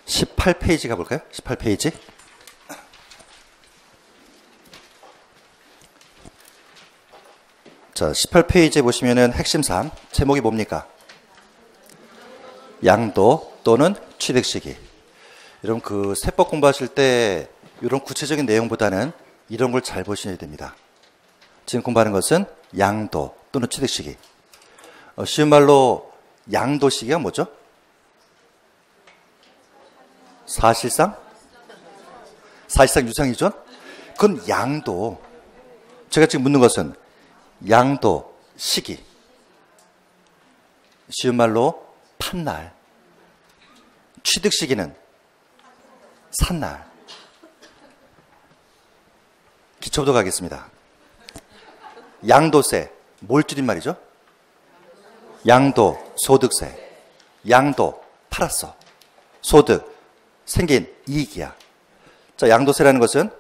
18페이지 가볼까요? 18페이지. 자, 18페이지에 보시면은 핵심 3, 제목이 뭡니까? 양도 또는 취득시기. 여러분 그 세법 공부하실 때 이런 구체적인 내용보다는 이런 걸 잘 보셔야 됩니다. 지금 공부하는 것은 양도 또는 취득시기. 쉬운 말로 양도시기가 뭐죠? 사실상 유상이죠? 그건 양도. 제가 지금 묻는 것은 양도 시기. 쉬운 말로 판날. 취득 시기는 산날. 기초부터 가겠습니다. 양도세, 뭘 줄임말이죠? 양도, 소득세. 양도, 팔았어. 소득, 생긴 이익이야. 자, 양도세라는 것은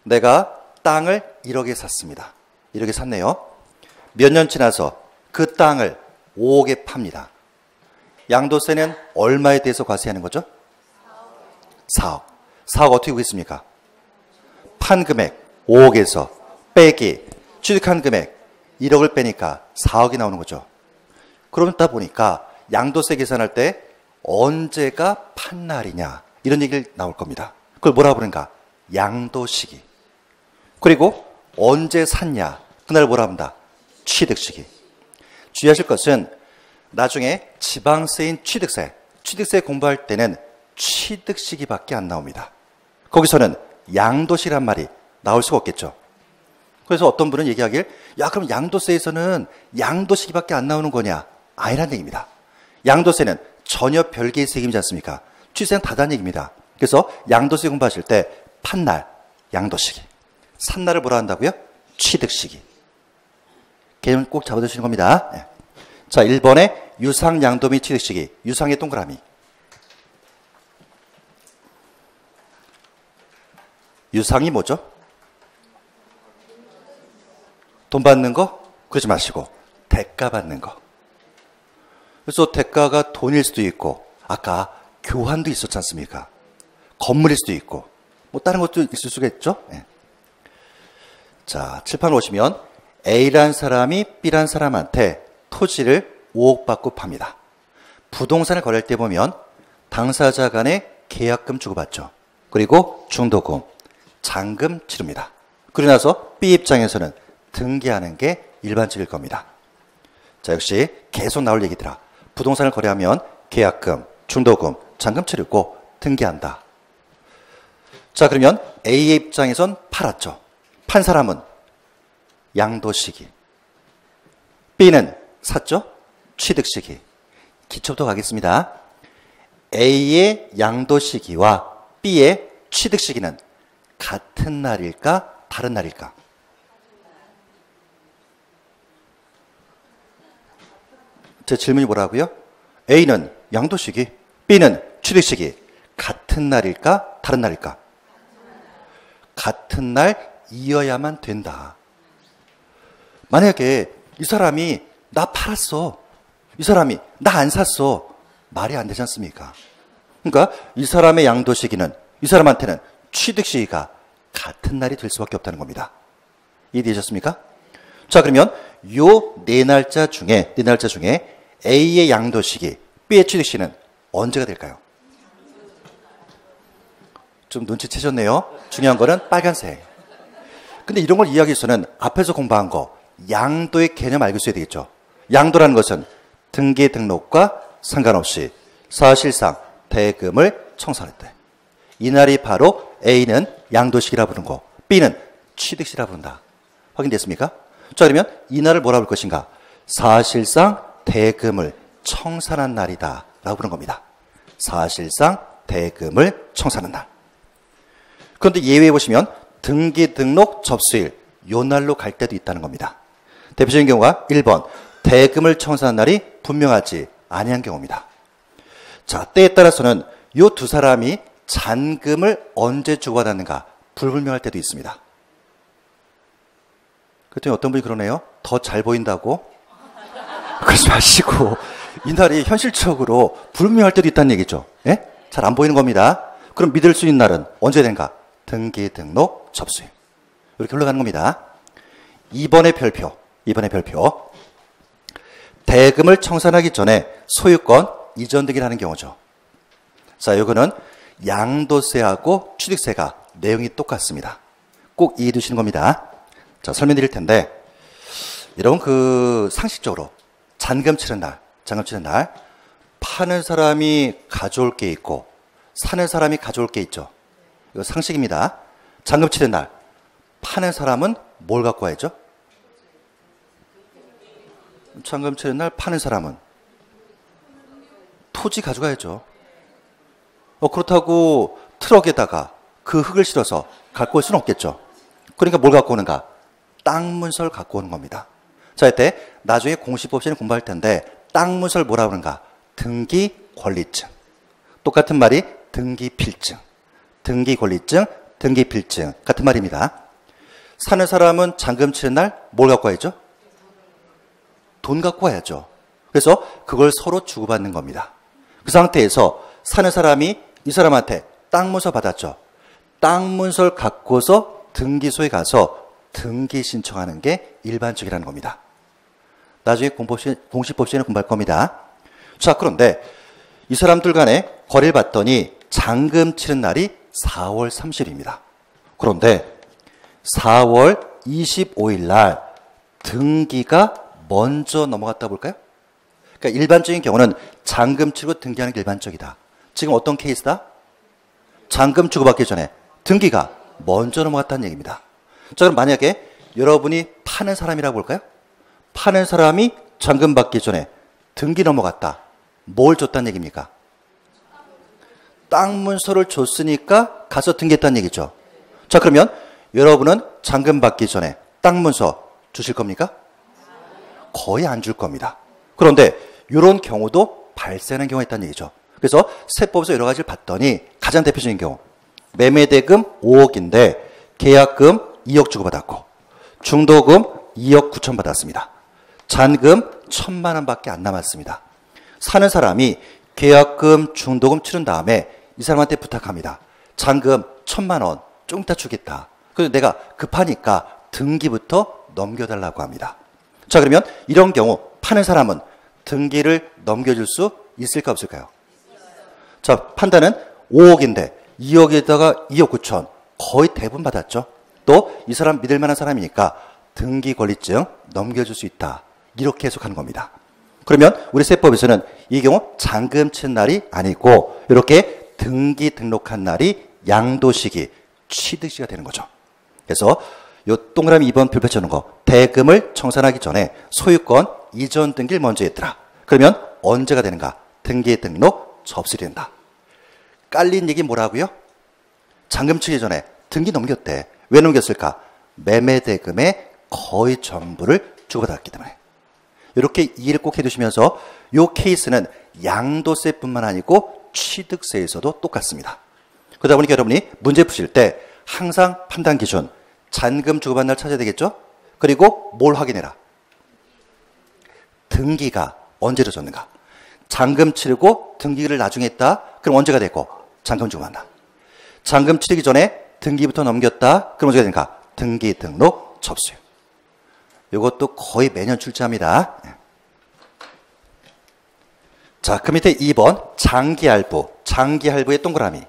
내가 땅을 1억에 샀습니다. 1억에 샀네요. 몇 년 지나서 그 땅을 5억에 팝니다. 양도세는 얼마에 대해서 과세하는 거죠? 4억. 4억 어떻게 구했습니까? 판 금액 5억에서 빼기 취득한 금액 1억을 빼니까 4억이 나오는 거죠. 그러다 보니까 양도세 계산할 때 언제가 판날이냐 이런 얘기를 나올 겁니다. 그걸 뭐라 부르는가? 양도시기. 그리고 언제 샀냐? 그날 뭐라 합니다? 취득시기. 주의하실 것은 나중에 지방세인 취득세 공부할 때는 취득시기밖에 안 나옵니다. 거기서는 양도시란 말이 나올 수가 없겠죠. 그래서 어떤 분은 얘기하길, 야 그럼 양도세에서는 양도시기밖에 안 나오는 거냐? 아니란 얘기입니다. 양도세는 전혀 별개의 세금이지 않습니까? 취득세는 다른 얘기입니다. 그래서 양도세 공부하실 때 판날, 양도시기. 산날을 뭐라 한다고요? 취득시기. 개념 꼭 잡아두시는 겁니다. 네. 자, 1번에 유상양도 및 취득시기. 유상의 동그라미. 유상이 뭐죠? 돈 받는 거? 그러지 마시고 대가 받는 거. 그래서 대가가 돈일 수도 있고 아까 교환도 있었지 않습니까? 건물일 수도 있고 뭐 다른 것도 있을 수가 있죠. 네. 자, 칠판 오시면 A란 사람이 B란 사람한테 토지를 5억 받고 팝니다. 부동산을 거래할 때 보면 당사자 간에 계약금 주고받죠. 그리고 중도금, 잔금 치릅니다. 그러고 나서 B 입장에서는 등기하는 게 일반적일 겁니다. 자, 역시 계속 나올 얘기더라. 부동산을 거래하면 계약금, 중도금, 잔금 치르고 등기한다. 자, 그러면 A의 입장에선 팔았죠. 판 사람은 양도시기. B는 샀죠? 취득시기. 기초부터 가겠습니다. A의 양도시기와 B의 취득시기는 같은 날일까? 다른 날일까? 제 질문이 뭐라고요? A는 양도시기, B는 취득시기. 같은 날일까? 다른 날일까? 같은 날이어야만 된다. 만약에 이 사람이 나 팔았어. 이 사람이 나 안 샀어. 말이 안 되지 않습니까? 그러니까 이 사람의 양도시기는 이 사람한테는 취득시기가 같은 날이 될 수밖에 없다는 겁니다. 이해되셨습니까? 자, 그러면 요 네 날짜 중에 A의 양도시기, B의 취득시기는 언제가 될까요? 좀 눈치채셨네요. 중요한 거는 빨간색. 근데 이런 걸 이해하기 위해서는 앞에서 공부한 거 양도의 개념 알고 있어야 되겠죠. 양도라는 것은 등기 등록과 상관없이 사실상 대금을 청산할 때 이날이 바로 A는 양도시기라 부르는 거, B는 취득시라 부른다. 확인됐습니까? 자, 그러면 이날을 뭐라 부를 것인가? 사실상 대금을 청산한 날이다 라고 부르는 겁니다. 사실상 대금을 청산한 날. 그런데 예외에 보시면 등기 등록 접수일 요 날로 갈 때도 있다는 겁니다. 대표적인 경우가 1번 대금을 청산한 날이 분명하지 아니한 경우입니다. 자, 때에 따라서는 요 두 사람이 잔금을 언제 주고받았는가 불분명할 때도 있습니다. 그랬더니 어떤 분이 그러네요. 더 잘 보인다고? 그러지 마시고 이날이 현실적으로 불분명할 때도 있다는 얘기죠. 예? 잘 안 보이는 겁니다. 그럼 믿을 수 있는 날은 언제 된가? 등기 등록 접수일. 이렇게 흘러가는 겁니다. 2번의 별표. 대금을 청산하기 전에 소유권 이전 등기를 하는 경우죠. 자, 이거는 양도세하고 취득세가 내용이 똑같습니다. 꼭 이해해 두시는 겁니다. 자, 설명드릴 텐데, 여러분 상식적으로 잔금 치는 날, 파는 사람이 가져올 게 있고 사는 사람이 가져올 게 있죠. 이거 상식입니다. 잔금 치는 날, 파는 사람은 뭘 갖고 와야죠? 잔금 치는 날 파는 사람은 토지 가져가야죠. 그렇다고 트럭에다가 그 흙을 실어서 갖고 올 수는 없겠죠. 그러니까 뭘 갖고 오는가? 땅 문서를 갖고 오는 겁니다. 자, 이때 나중에 공시법 시에는 공부할 텐데 땅 문서를 뭐라 그러는가? 등기 권리증. 똑같은 말이 등기 필증. 등기 권리증, 등기 필증 같은 말입니다. 사는 사람은 잔금 치는 날 뭘 갖고 와야죠? 돈 갖고 와야죠. 그래서 그걸 서로 주고받는 겁니다. 그 상태에서 사는 사람이 이 사람한테 땅 문서 받았죠. 땅 문서를 갖고서 등기소에 가서 등기 신청하는 게 일반적이라는 겁니다. 나중에 공시법 시에는 공부할 겁니다. 자, 그런데 이 사람들 간에 거래를 봤더니 잔금 치는 날이 4월 30일입니다. 그런데 4월 25일 날 등기가 먼저 넘어갔다 볼까요? 그러니까 일반적인 경우는 잔금 치고 등기하는 게 일반적이다. 지금 어떤 케이스다? 잔금 주고받기 전에 등기가 먼저 넘어갔다는 얘기입니다. 자, 그럼 만약에 여러분이 파는 사람이라고 볼까요? 파는 사람이 잔금 받기 전에 등기 넘어갔다. 뭘 줬다는 얘기입니까? 땅 문서를 줬으니까 가서 등기했다는 얘기죠. 자, 그러면 여러분은 잔금 받기 전에 땅 문서 주실 겁니까? 거의 안 줄 겁니다. 그런데 이런 경우도 발생하는 경우가 있다는 얘기죠. 그래서 세법에서 여러 가지를 봤더니 가장 대표적인 경우, 매매대금 5억인데 계약금 2억 주고받았고 중도금 2억 9천 받았습니다. 잔금 1,000만 원밖에 안 남았습니다. 사는 사람이 계약금, 중도금 치른 다음에 이 사람한테 부탁합니다. 잔금 1,000만 원 좀 이따 주겠다. 그래서 내가 급하니까 등기부터 넘겨달라고 합니다. 자, 그러면 이런 경우 파는 사람은 등기를 넘겨줄 수 있을까 없을까요? 자, 판단은 5억인데 2억에다가 2억 9천 거의 대부분 받았죠. 또 이 사람 믿을 만한 사람이니까 등기 권리증 넘겨줄 수 있다. 이렇게 해석하는 겁니다. 그러면 우리 세법에서는 이 경우 잔금 친 날이 아니고 이렇게 등기 등록한 날이 양도시기, 취득시가 되는 거죠. 그래서 요 동그라미 2번 별표 쳐놓은 거, 대금을 청산하기 전에 소유권 이전 등기를 먼저 했더라. 그러면 언제가 되는가? 등기 등록 접수일이 된다. 깔린 얘기 뭐라고요? 잔금 치기 전에 등기 넘겼대. 왜 넘겼을까? 매매대금의 거의 전부를 주고받았기 때문에. 이렇게 이해를 꼭 해두시면서 이 케이스는 양도세뿐만 아니고 취득세에서도 똑같습니다. 그러다 보니까 여러분이 문제 푸실 때 항상 판단 기준, 잔금 주고받는 날 찾아야 되겠죠? 그리고 뭘 확인해라? 등기가 언제로 졌는가? 잔금 치르고 등기를 나중에 했다? 그럼 언제가 되고? 잔금 주고받는다. 잔금 치르기 전에 등기부터 넘겼다? 그럼 언제가 되는가? 등기 등록 접수. 이것도 거의 매년 출제합니다. 자, 그 밑에 2번 장기할부. 장기할부의 동그라미.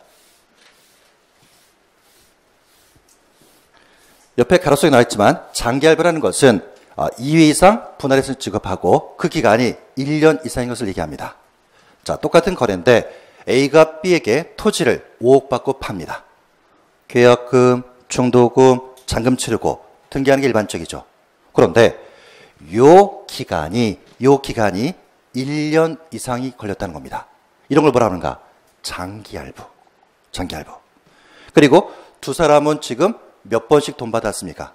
옆에 가로수에 나와 있지만 장기할부라는 것은 2회 이상 분할해서 지급하고 그 기간이 1년 이상인 것을 얘기합니다. 자, 똑같은 거래인데 A가 B에게 토지를 5억 받고 팝니다. 계약금, 중도금, 잔금 치르고 등기하는 게 일반적이죠. 그런데 요 기간이 1년 이상이 걸렸다는 겁니다. 이런 걸 뭐라 하는가? 장기할부. 장기할부. 그리고 두 사람은 지금 몇 번씩 돈 받았습니까?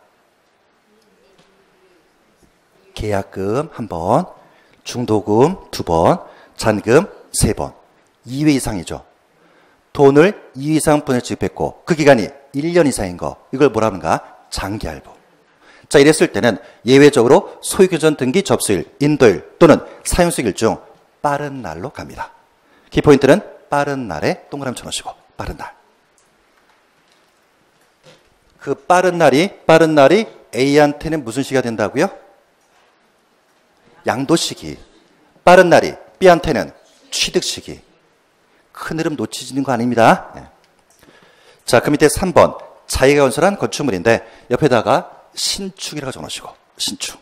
계약금 1번, 중도금 2번, 잔금 3번. 2회 이상이죠. 돈을 2회 이상 분을 지급했고 그 기간이 1년 이상인 거. 이걸 뭐라 하는가? 장기할부. 자, 이랬을 때는 예외적으로 소유권 등기 접수일, 인도일 또는 사용수일 중 빠른 날로 갑니다. 키포인트는 빠른 날에 동그라미 쳐놓으시고, 빠른 날. 그 빠른 날이 A한테는 무슨 시기가 된다고요? 양도 시기. 빠른 날이 B한테는 취득 시기. 큰 흐름 놓치지는 거 아닙니다. 네. 자, 그 밑에 3번. 자기가 건설한 건축물인데 옆에다가 신축이라고 적어놓으시고, 신축.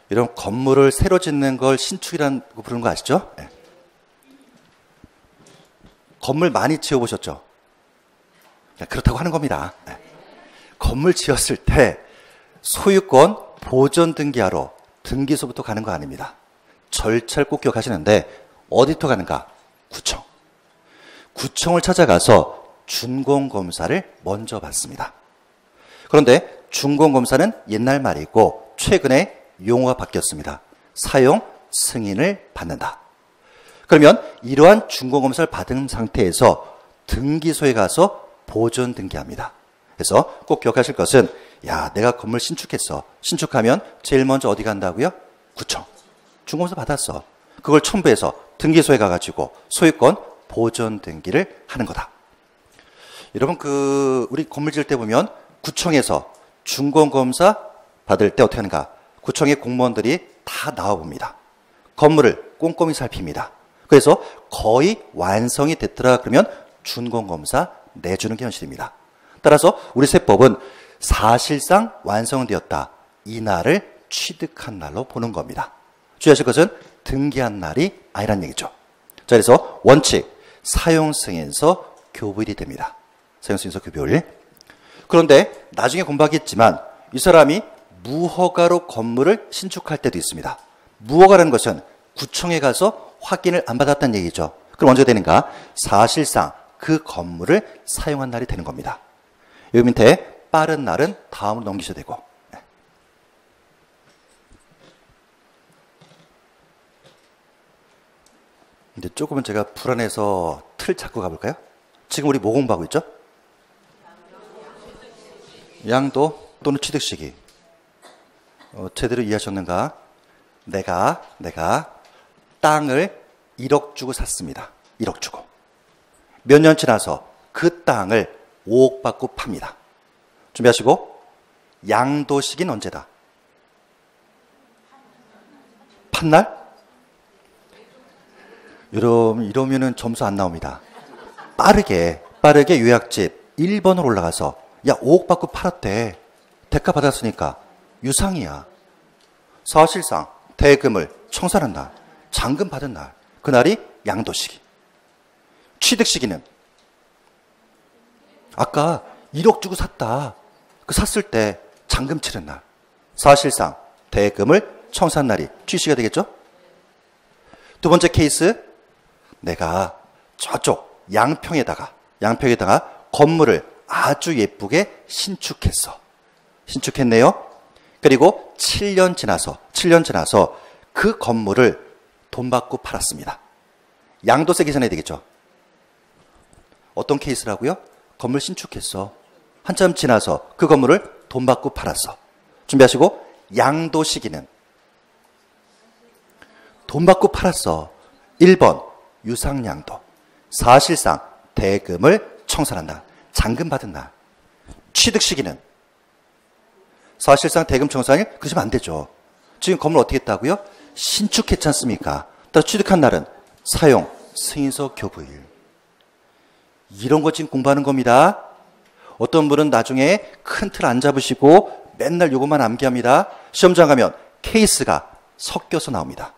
이런 건물을 새로 짓는 걸 신축이라고 부르는 거 아시죠? 네. 건물 많이 지어보셨죠? 그렇다고 하는 겁니다. 네. 건물 지었을 때 소유권 보존 등기하러 등기소부터 가는 거 아닙니다. 절차를 꼭 기억하시는데 어디부터 가는가? 구청. 구청을 찾아가서 준공검사를 먼저 받습니다. 그런데 준공검사는 옛날 말이고 최근에 용어가 바뀌었습니다. 사용 승인을 받는다. 그러면 이러한 준공검사를 받은 상태에서 등기소에 가서 보존 등기합니다. 그래서 꼭 기억하실 것은 야, 내가 건물 신축했어. 신축하면 제일 먼저 어디 간다고요? 구청. 준공검사 받았어. 그걸 첨부해서 등기소에 가가지고 소유권 보존 등기를 하는 거다. 여러분 우리 건물 지을 때 보면 구청에서 준공검사 받을 때 어떻게 하는가? 구청의 공무원들이 다 나와봅니다. 건물을 꼼꼼히 살핍니다. 그래서 거의 완성이 됐더라 그러면 준공검사 내주는 게 현실입니다. 따라서 우리 세법은 사실상 완성되었다. 이 날을 취득한 날로 보는 겁니다. 주의하실 것은 등기한 날이 아니란 얘기죠. 자, 그래서 원칙, 사용승인서 교부일이 됩니다. 사용승인서 교부일. 그런데 나중에 공부하겠지만 이 사람이 무허가로 건물을 신축할 때도 있습니다. 무허가라는 것은 구청에 가서 확인을 안 받았다는 얘기죠. 그럼 언제 되는가? 사실상 그 건물을 사용한 날이 되는 겁니다. 여기 밑에 빠른 날은 다음으로 넘기셔도 되고. 근데 조금은 제가 불안해서 틀 잡고 가볼까요? 지금 우리 뭐 공부하고 있죠? 양도 또는 취득 시기. 제대로 이해하셨는가? 내가 땅을 1억 주고 샀습니다. 1억 주고. 몇 년 지나서 그 땅을 5억 받고 팝니다. 준비하시고, 양도 시기는 언제다? 판날? 여러분, 이러면은 점수 안 나옵니다. 빠르게 요약집 1번으로 올라가서, 야, 5억 받고 팔았대. 대가 받았으니까 유상이야. 사실상 대금을 청산한 날, 잔금 받은 날, 그날이 양도 시기. 취득 시기는 아까 1억 주고 샀다. 그 샀을 때 잔금 치른 날. 사실상 대금을 청산한 날이 취시가 되겠죠? 두 번째 케이스, 내가 저쪽 양평에다가 건물을 아주 예쁘게 신축했네요. 그리고 7년 지나서 그 건물을 돈 받고 팔았습니다. 양도세 계산해야 되겠죠? 어떤 케이스라고요? 건물 신축했어. 한참 지나서 그 건물을 돈 받고 팔았어. 준비하시고, 양도 시기는 돈 받고 팔았어. 1번 유상양도. 사실상 대금을 청산한다. 잔금 받은 날. 취득 시기는 사실상 대금 청산이 그러시면 안 되죠. 지금 건물 어떻게 했다고요? 신축했지 않습니까? 따라서 취득한 날은 사용 승인서 교부일. 이런 거 지금 공부하는 겁니다. 어떤 분은 나중에 큰 틀 안 잡으시고 맨날 요것만 암기합니다. 시험장 가면 케이스가 섞여서 나옵니다.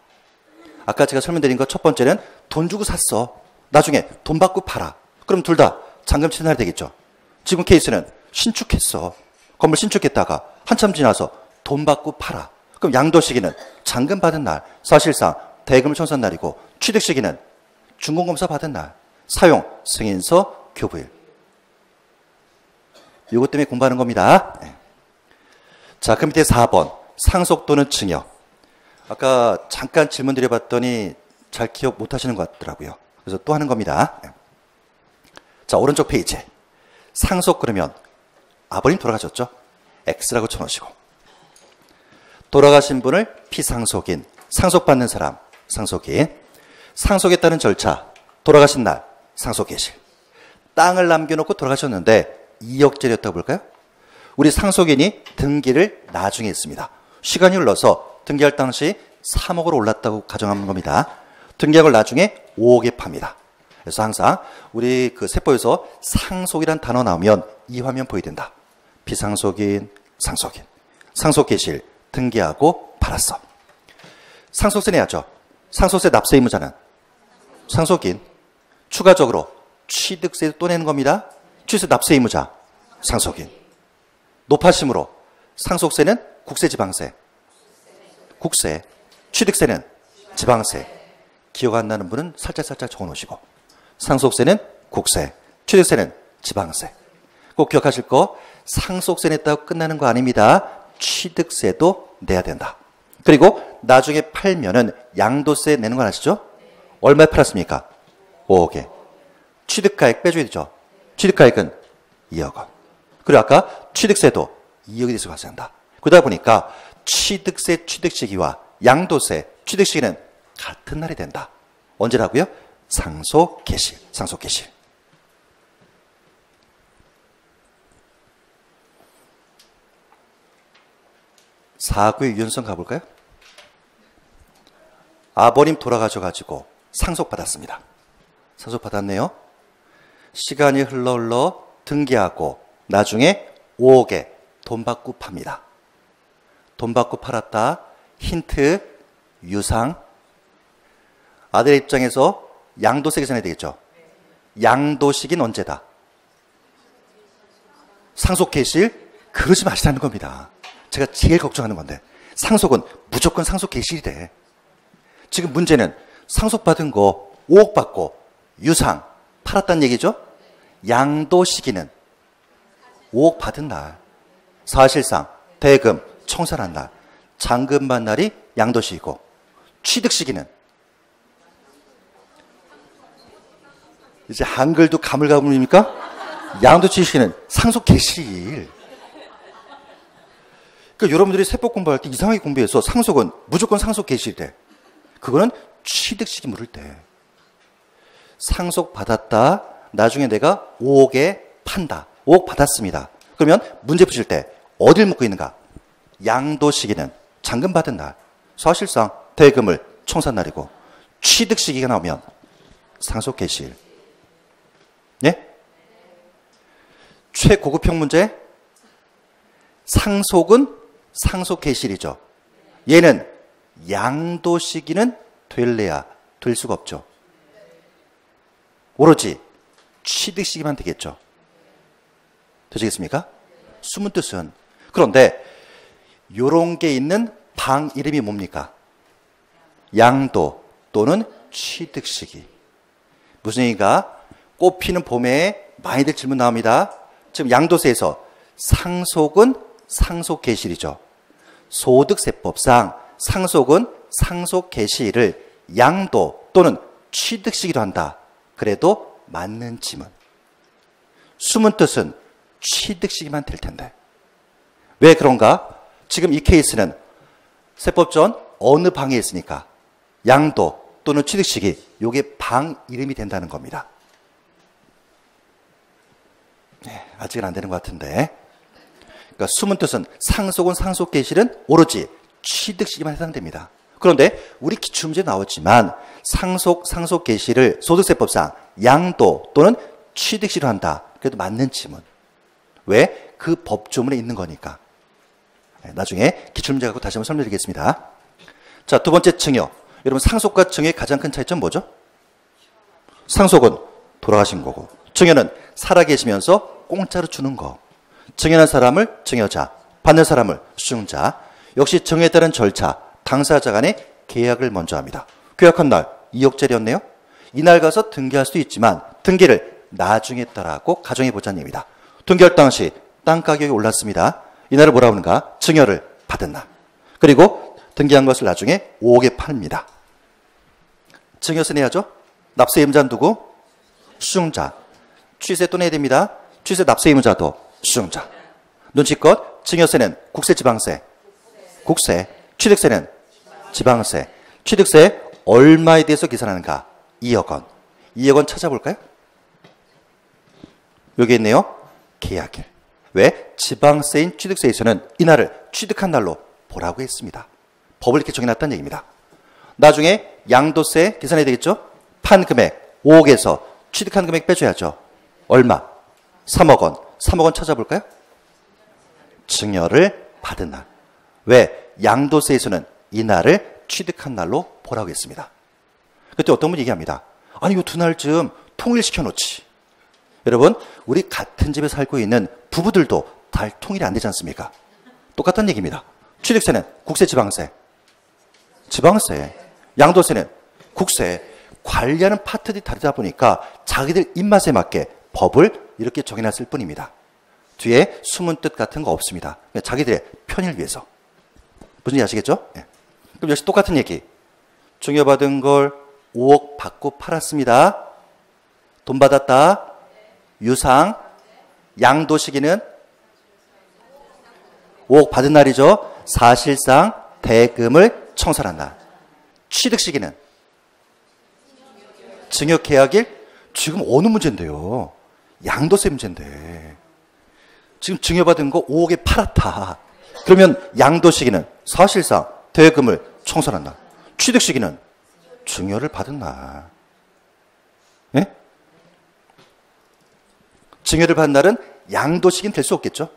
아까 제가 설명드린 거 첫 번째는 돈 주고 샀어. 나중에 돈 받고 팔아. 그럼 둘 다 잔금 치는 날이 되겠죠. 지금 케이스는 신축했어. 건물 신축했다가 한참 지나서 돈 받고 팔아. 그럼 양도 시기는 잔금 받은 날. 사실상 대금을 청산 날이고, 취득 시기는 준공검사 받은 날. 사용 승인서 교부일. 이것 때문에 공부하는 겁니다. 네. 자, 그 밑에 4번 상속 또는 증여. 아까 잠깐 질문 드려봤더니 잘 기억 못 하시는 것 같더라고요. 그래서 또 하는 겁니다. 네. 자, 오른쪽 페이지. 상속 그러면 아버님 돌아가셨죠? X라고 쳐놓으시고, 돌아가신 분을 피상속인, 상속받는 사람 상속인. 상속에 따른 절차, 돌아가신 날 상속계실. 땅을 남겨놓고 돌아가셨는데 2억짜리였다고 볼까요? 우리 상속인이 등기를 나중에 했습니다. 시간이 흘러서 등기할 당시 3억으로 올랐다고 가정하는 겁니다. 등기한 걸 나중에 5억에 팝니다. 그래서 항상 우리 그 세법에서 상속이란 단어 나오면 이 화면 보여야 된다. 비상속인, 상속인. 상속계실, 등기하고 팔았어. 상속세 내야죠. 상속세 납세 의무자는 상속인. 추가적으로 취득세도 또 내는 겁니다. 취득세 납세 의무자, 상속인. 높아심으로 상속세는 국세, 지방세. 국세. 취득세는 지방세. 기억 안 나는 분은 살짝 적어 놓으시고. 상속세는 국세, 취득세는 지방세. 꼭 기억하실 거, 상속세 냈다고 끝나는 거 아닙니다. 취득세도 내야 된다. 그리고 나중에 팔면은 양도세 내는 거 아시죠? 얼마에 팔았습니까? 5억에. 취득가액 빼줘야 되죠. 취득가액은 2억 원. 그리고 아까 취득세도 2억에 대해서 과세한다. 그러다 보니까 취득세 취득 시기와 양도세 취득 시기는 같은 날이 된다. 언제라고요? 상속계실. 상속계실. 사구의 유연성 가볼까요? 아버님 돌아가셔가지고 상속받았습니다. 상속받았네요. 시간이 흘러 등기하고 나중에 5억에 돈 받고 팝니다. 돈 받고 팔았다. 힌트, 유상. 아들의 입장에서 양도세 계산해야 되겠죠. 양도식인 언제다? 상속계실? 그러지 마시라는 겁니다. 제가 제일 걱정하는 건데 상속은 무조건 상속계실이래. 지금 문제는 상속받은 거 5억 받고 유상 팔았다는 얘기죠. 양도 시기는 5억 받은 날, 사실상 대금 청산한 날, 잔금 받은 날이 양도시기고 취득 시기는 이제 한글도 가물가물입니까? 양도 취득 시기는 상속계실. 그러니까 여러분들이 세법 공부할 때 이상하게 공부해서 상속은 무조건 상속계실이래. 그거는 취득 시기 물을 때. 상속받았다. 나중에 내가 5억에 판다. 5억 받았습니다. 그러면 문제 푸실 때 어딜 묻고 있는가? 양도 시기는 잔금 받은 날. 사실상 대금을 청산 날이고 취득 시기가 나오면 상속계실. 예? 최고급형 문제. 상속은 상속계실이죠. 얘는 양도 시기는 될래야 될 수가 없죠. 오로지 취득 시기만 되겠죠. 되시겠습니까? 숨은 뜻은. 그런데 요런 게 있는 방 이름이 뭡니까? 양도 또는 취득 시기. 무슨 얘기가? 꽃피는 봄에 많이들 질문 나옵니다. 지금 양도세에서 상속은 상속계실이죠. 소득세법상 상속은 상속계실을 양도 또는 취득 시기로 한다. 그래도 맞는 지문. 숨은 뜻은 취득 시기만 될 텐데. 왜 그런가? 지금 이 케이스는 세법전 어느 방에 있으니까 양도 또는 취득 시기, 요게 방 이름이 된다는 겁니다. 네, 아직은 안 되는 것 같은데. 그러니까 숨은 뜻은 상속은 상속계실은 오로지 취득 시기만 해당됩니다. 그런데 우리 기출문제 나왔지만 상속계실을 소득세법상 양도 또는 취득 시기로 한다. 그래도 맞는 지문. 왜? 그 법조문에 있는 거니까. 나중에 기출문제 갖고 다시 한번 설명드리겠습니다. 자, 두 번째 증여. 여러분 상속과 증여의 가장 큰 차이점 뭐죠? 상속은 돌아가신 거고 증여는 살아계시면서 공짜로 주는 거. 증여한 사람을 증여자, 받는 사람을 수증자. 역시 증여에 따른 절차, 당사자 간의 계약을 먼저 합니다. 계약한 날 2억짜리였네요. 이날 가서 등기할 수도 있지만 등기를 나중에 했다라고 가정해 보자는 얘기입니다. 등기할 당시 땅 가격이 올랐습니다. 이날을 뭐라고 하는가? 증여를 받은 날. 그리고 등기한 것을 나중에 5억에 팔립니다. 증여세 내야죠. 납세 의무자는 누구? 수증자. 취세 또 내야 됩니다. 취세 납세 의무자도 수증자. 눈치껏 증여세는 국세, 지방세. 국세. 취득세는 지방세. 취득세 얼마에 대해서 계산하는가? 2억 원. 2억 원 찾아볼까요? 여기 있네요. 계약일. 왜? 지방세인 취득세에서는 이날을 취득한 날로 보라고 했습니다. 법을 이렇게 정해놨다는 얘기입니다. 나중에 양도세 계산해야 되겠죠? 판 금액 5억에서 취득한 금액 빼줘야죠. 얼마? 3억 원. 3억 원 찾아볼까요? 증여를 받은 날. 왜? 양도세에서는 이날을 취득한 날로 보라고 했습니다. 그때 어떤 분이 얘기합니다. 아니 이 두 날쯤 통일시켜 놓지. 여러분, 우리 같은 집에 살고 있는 부부들도 다 통일이 안 되지 않습니까? 똑같은 얘기입니다. 취득세는 국세, 지방세. 지방세. 양도세는 국세. 관리하는 파트들이 다르다 보니까 자기들 입맛에 맞게 법을 이렇게 정해놨을 뿐입니다. 뒤에 숨은 뜻 같은 거 없습니다. 그냥 자기들의 편의를 위해서. 무슨 얘기 아시겠죠? 네. 그럼 역시 똑같은 얘기. 증여받은 걸 5억 받고 팔았습니다. 돈 받았다. 유상. 양도 시기는 5억 받은 날이죠. 사실상 대금을 청산한 날. 취득 시기는 증여 계약일. 지금 어느 문제인데요? 양도세 문제인데. 지금 증여받은 거 5억에 팔았다. 그러면 양도 시기는 사실상 대금을 청산한 날. 취득 시기는 증여를 받은 날. 예? 증여를 받은 날은 양도 시기는 될 수 없겠죠?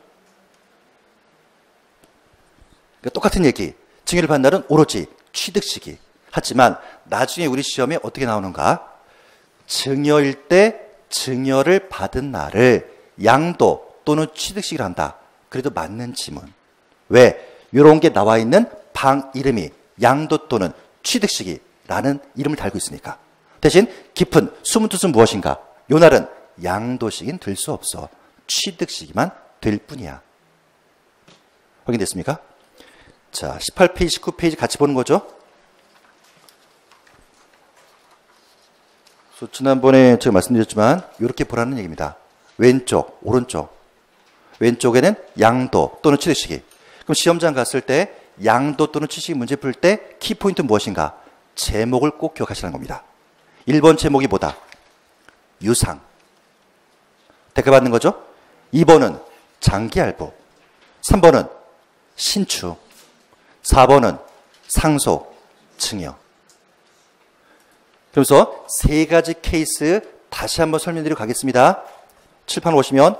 그러니까 똑같은 얘기. 증여를 받은 날은 오로지 취득 시기. 하지만 나중에 우리 시험에 어떻게 나오는가? 증여일 때 증여를 받은 날을 양도 또는 취득식을 한다. 그래도 맞는 지문. 왜? 이런 게 나와 있는 방 이름이 양도 또는 취득식이라는 이름을 달고 있으니까. 대신 깊은 숨은 뜻은 무엇인가? 요 날은 양도식인 될 수 없어. 취득식이만 될 뿐이야. 확인됐습니까? 자, 18페이지, 19페이지 같이 보는 거죠. 지난번에 제가 말씀드렸지만 이렇게 보라는 얘기입니다. 왼쪽, 오른쪽. 왼쪽에는 양도 또는 취득시기. 그럼 시험장 갔을 때 양도 또는 취득시기 문제 풀 때 키포인트는 무엇인가? 제목을 꼭 기억하시라는 겁니다. 1번 제목이 뭐다? 유상. 대가 받는 거죠? 2번은 장기할부. 3번은 신축. 4번은 상속, 증여. 그래서 세 가지 케이스 다시 한번 설명드리고 가겠습니다. 칠판 오시면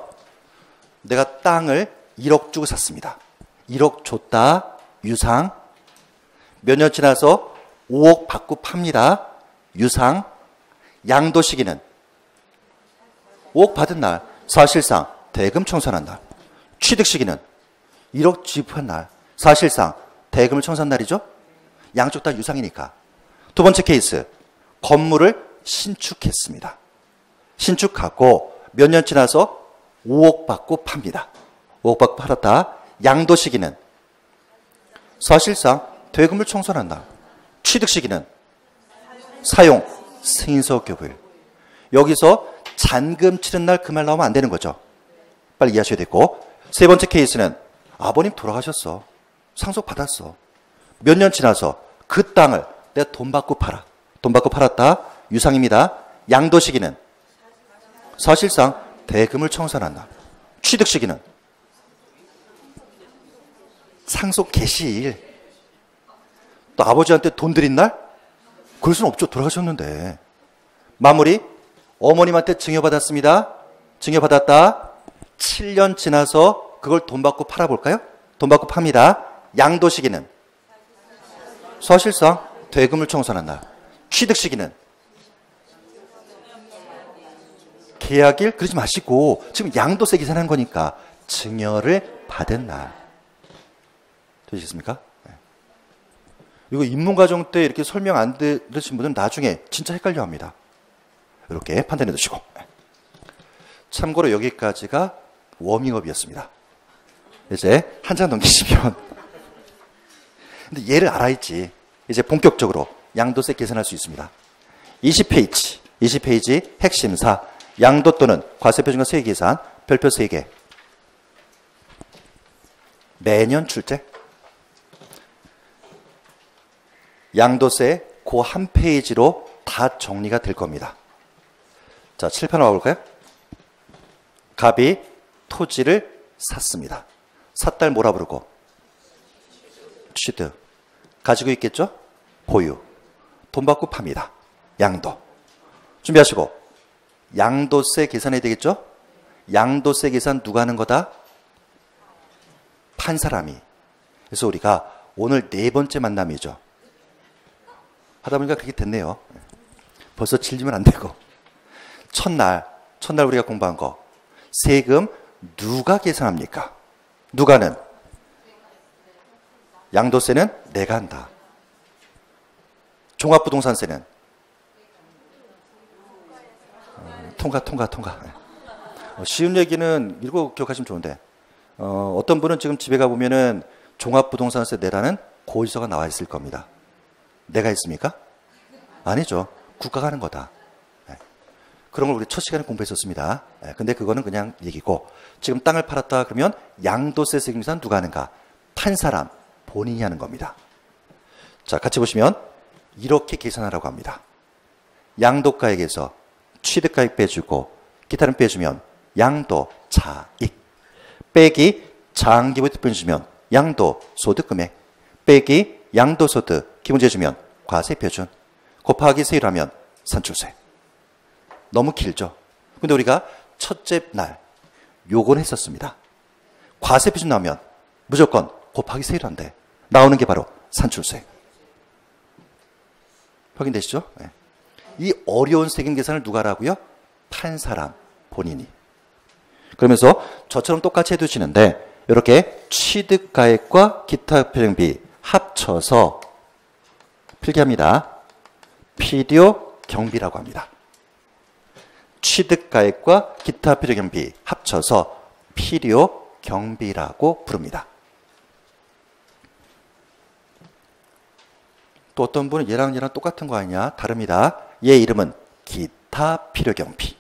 내가 땅을 1억 주고 샀습니다. 1억 줬다. 유상. 몇 년 지나서 5억 받고 팝니다. 유상. 양도 시기는 5억 받은 날. 사실상 대금 청산한 날. 취득 시기는 1억 지급한 날. 사실상 대금을 청산한 날이죠. 양쪽 다 유상이니까. 두 번째 케이스. 건물을 신축했습니다. 신축하고 몇 년 지나서 5억 받고 팝니다. 5억 받고 팔았다. 양도 시기는 사실상 대금을 청산한다. 취득 시기는 사용 승인서 교부일. 여기서 잔금 치른 날 그 말 나오면 안 되는 거죠. 빨리 이해하셔야 되고. 세 번째 케이스는 아버님 돌아가셨어. 상속 받았어. 몇 년 지나서 그 땅을 내가 돈 받고 팔아. 돈 받고 팔았다. 유상입니다. 양도 시기는 사실상 대금을 청산한다. 취득 시기는 상속 개시일. 또 아버지한테 돈 드린 날? 그럴 수는 없죠. 돌아가셨는데. 마무리. 어머님한테 증여받았습니다. 증여받았다. 7년 지나서 그걸 돈 받고 팔아볼까요? 돈 받고 팝니다. 양도 시기는 사실상 대금을 청산한다. 취득 시기는 계약일. 그러지 마시고 지금 양도세 계산한 거니까 증여를 받은 날. 되시겠습니까? 이거 입문과정 때 이렇게 설명 안 들으신 분들은 나중에 진짜 헷갈려 합니다. 이렇게 판단해 두시고. 참고로 여기까지가 워밍업이었습니다. 이제 한 장 넘기시면 근데 얘를 알아야지 이제 본격적으로 양도세 계산할 수 있습니다. 20페이지 핵심사. 양도 또는 과세표준과 세계산 별표 3개. 매년 출제. 양도세 그 한 페이지로 다 정리가 될 겁니다. 자, 칠판 와볼까요? 갑이 토지를 샀습니다. 샀달 뭐라 부르고? 취득. 가지고 있겠죠? 보유. 돈 받고 팝니다. 양도. 준비하시고 양도세 계산해야 되겠죠? 양도세 계산 누가 하는 거다? 판 사람이. 그래서 우리가 오늘 4번째 만남이죠. 하다 보니까 그렇게 됐네요. 벌써 질리면 안 되고. 첫날 우리가 공부한 거. 세금 누가 계산합니까? 누가는? 양도세는 내가 한다. 종합부동산세는? 통과. 쉬운 얘기는 읽고 기억하시면 좋은데, 어떤 분은 지금 집에 가보면은 종합부동산세 내라는 고지서가 나와 있을 겁니다. 내가 있습니까? 아니죠. 국가가 하는 거다. 그런 걸 우리 첫 시간에 공부했었습니다. 근데 그거는 그냥 얘기고, 지금 땅을 팔았다 그러면 양도세 세금 계산 누가 하는가? 판 사람, 본인이 하는 겁니다. 자, 같이 보시면 이렇게 계산하라고 합니다. 양도가액에서 취득가액 빼주고 기타는 빼주면 양도 차익 빼기 장기부 특별 주면 양도 소득금액 빼기 양도소득 기본세 주면 과세표준 곱하기 세율하면 산출세. 너무 길죠? 근데 우리가 첫째 날 요건 했었습니다. 과세표준 나오면 무조건 곱하기 세율한대. 나오는 게 바로 산출세. 확인되시죠? 네. 이 어려운 세금 계산을 누가 하라고요? 판 사람, 본인이. 그러면서 저처럼 똑같이 해두시는데 이렇게 취득가액과 기타 필요경비 합쳐서 필기합니다. 필요 경비라고 합니다. 취득가액과 기타 필요경비 합쳐서 필요 경비라고 부릅니다. 또 어떤 분은 얘랑 똑같은 거 아니냐? 다릅니다. 얘 이름은 기타 필요경비.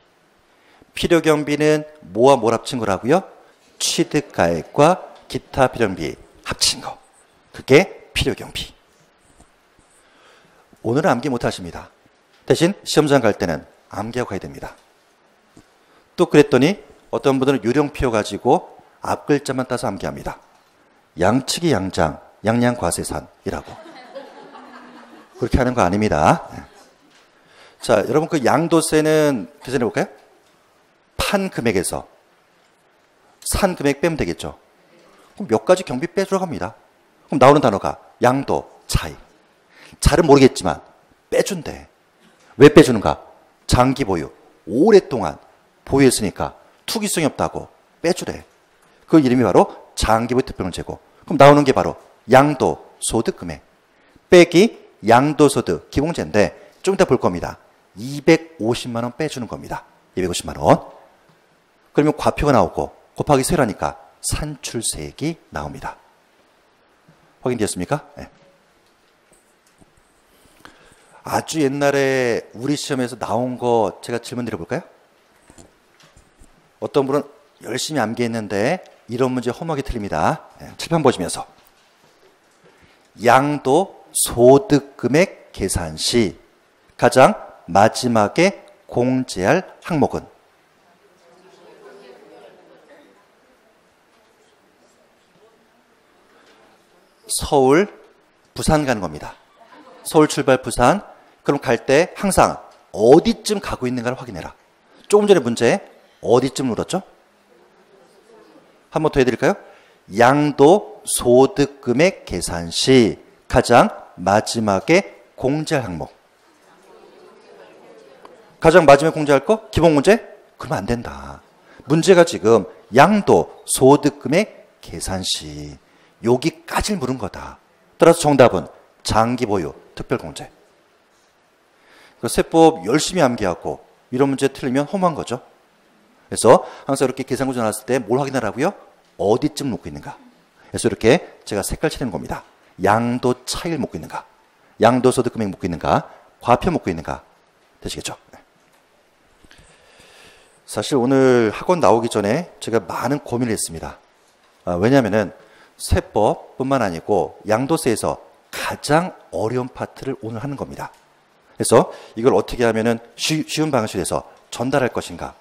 필요경비는 뭐와 뭘 합친 거라고요? 취득가액과 기타 필요경비 합친 거. 그게 필요경비. 오늘은 암기 못하십니다. 대신 시험장 갈 때는 암기하고 가야 됩니다. 또 그랬더니 어떤 분들은 유령표 가지고 앞글자만 따서 암기합니다. 양측이 양장, 양양과세산이라고. 그렇게 하는 거 아닙니다. 자, 여러분 그 양도세는 계산해 볼까요? 판 금액에서 산 금액 빼면 되겠죠. 그럼 몇 가지 경비 빼들어갑니다. 그럼 나오는 단어가 양도, 차익. 잘은 모르겠지만 빼준대. 왜 빼주는가? 장기 보유. 오랫동안 보유했으니까 투기성이 없다고 빼주래. 그 이름이 바로 장기 보유 특별공제고. 그럼 나오는 게 바로 양도, 소득 금액. 빼기 양도소득 기본제인데 좀 이따 볼 겁니다. 250만 원 빼주는 겁니다. 250만 원. 그러면 과표가 나오고 곱하기 세율하니까 산출세액이 나옵니다. 확인되었습니까? 네. 아주 옛날에 우리 시험에서 나온 거 제가 질문 드려볼까요? 어떤 분은 열심히 암기했는데 이런 문제 홈워크에 틀립니다. 네, 칠판 보시면서 양도 소득금액 계산 시 가장 마지막에 공제할 항목은 서울, 부산 가는 겁니다. 서울 출발 부산. 그럼 갈 때 항상 어디쯤 가고 있는가를 확인해라. 조금 전에 문제 어디쯤 물었죠? 한 번 더 해드릴까요? 양도 소득금액 계산 시 가장 마지막에 공제할 항목. 가장 마지막에 공제할 거? 기본 문제? 그러면 안 된다. 문제가 지금 양도 소득금액 계산 시 여기까지를 물은 거다. 따라서 정답은 장기 보유 특별공제. 세법 열심히 암기하고 이런 문제 틀리면 험한 거죠. 그래서 항상 이렇게 계산구조 나왔을 때 뭘 확인하라고요? 어디쯤 놓고 있는가. 그래서 이렇게 제가 색깔 칠하는 겁니다. 양도 차익을 먹고 있는가, 양도소득 금액 먹고 있는가, 과표 먹고 있는가. 되시겠죠? 사실 오늘 학원 나오기 전에 제가 많은 고민을 했습니다. 왜냐하면 세법뿐만 아니고 양도세에서 가장 어려운 파트를 오늘 하는 겁니다. 그래서 이걸 어떻게 하면은 쉬운 방식에서 전달할 것인가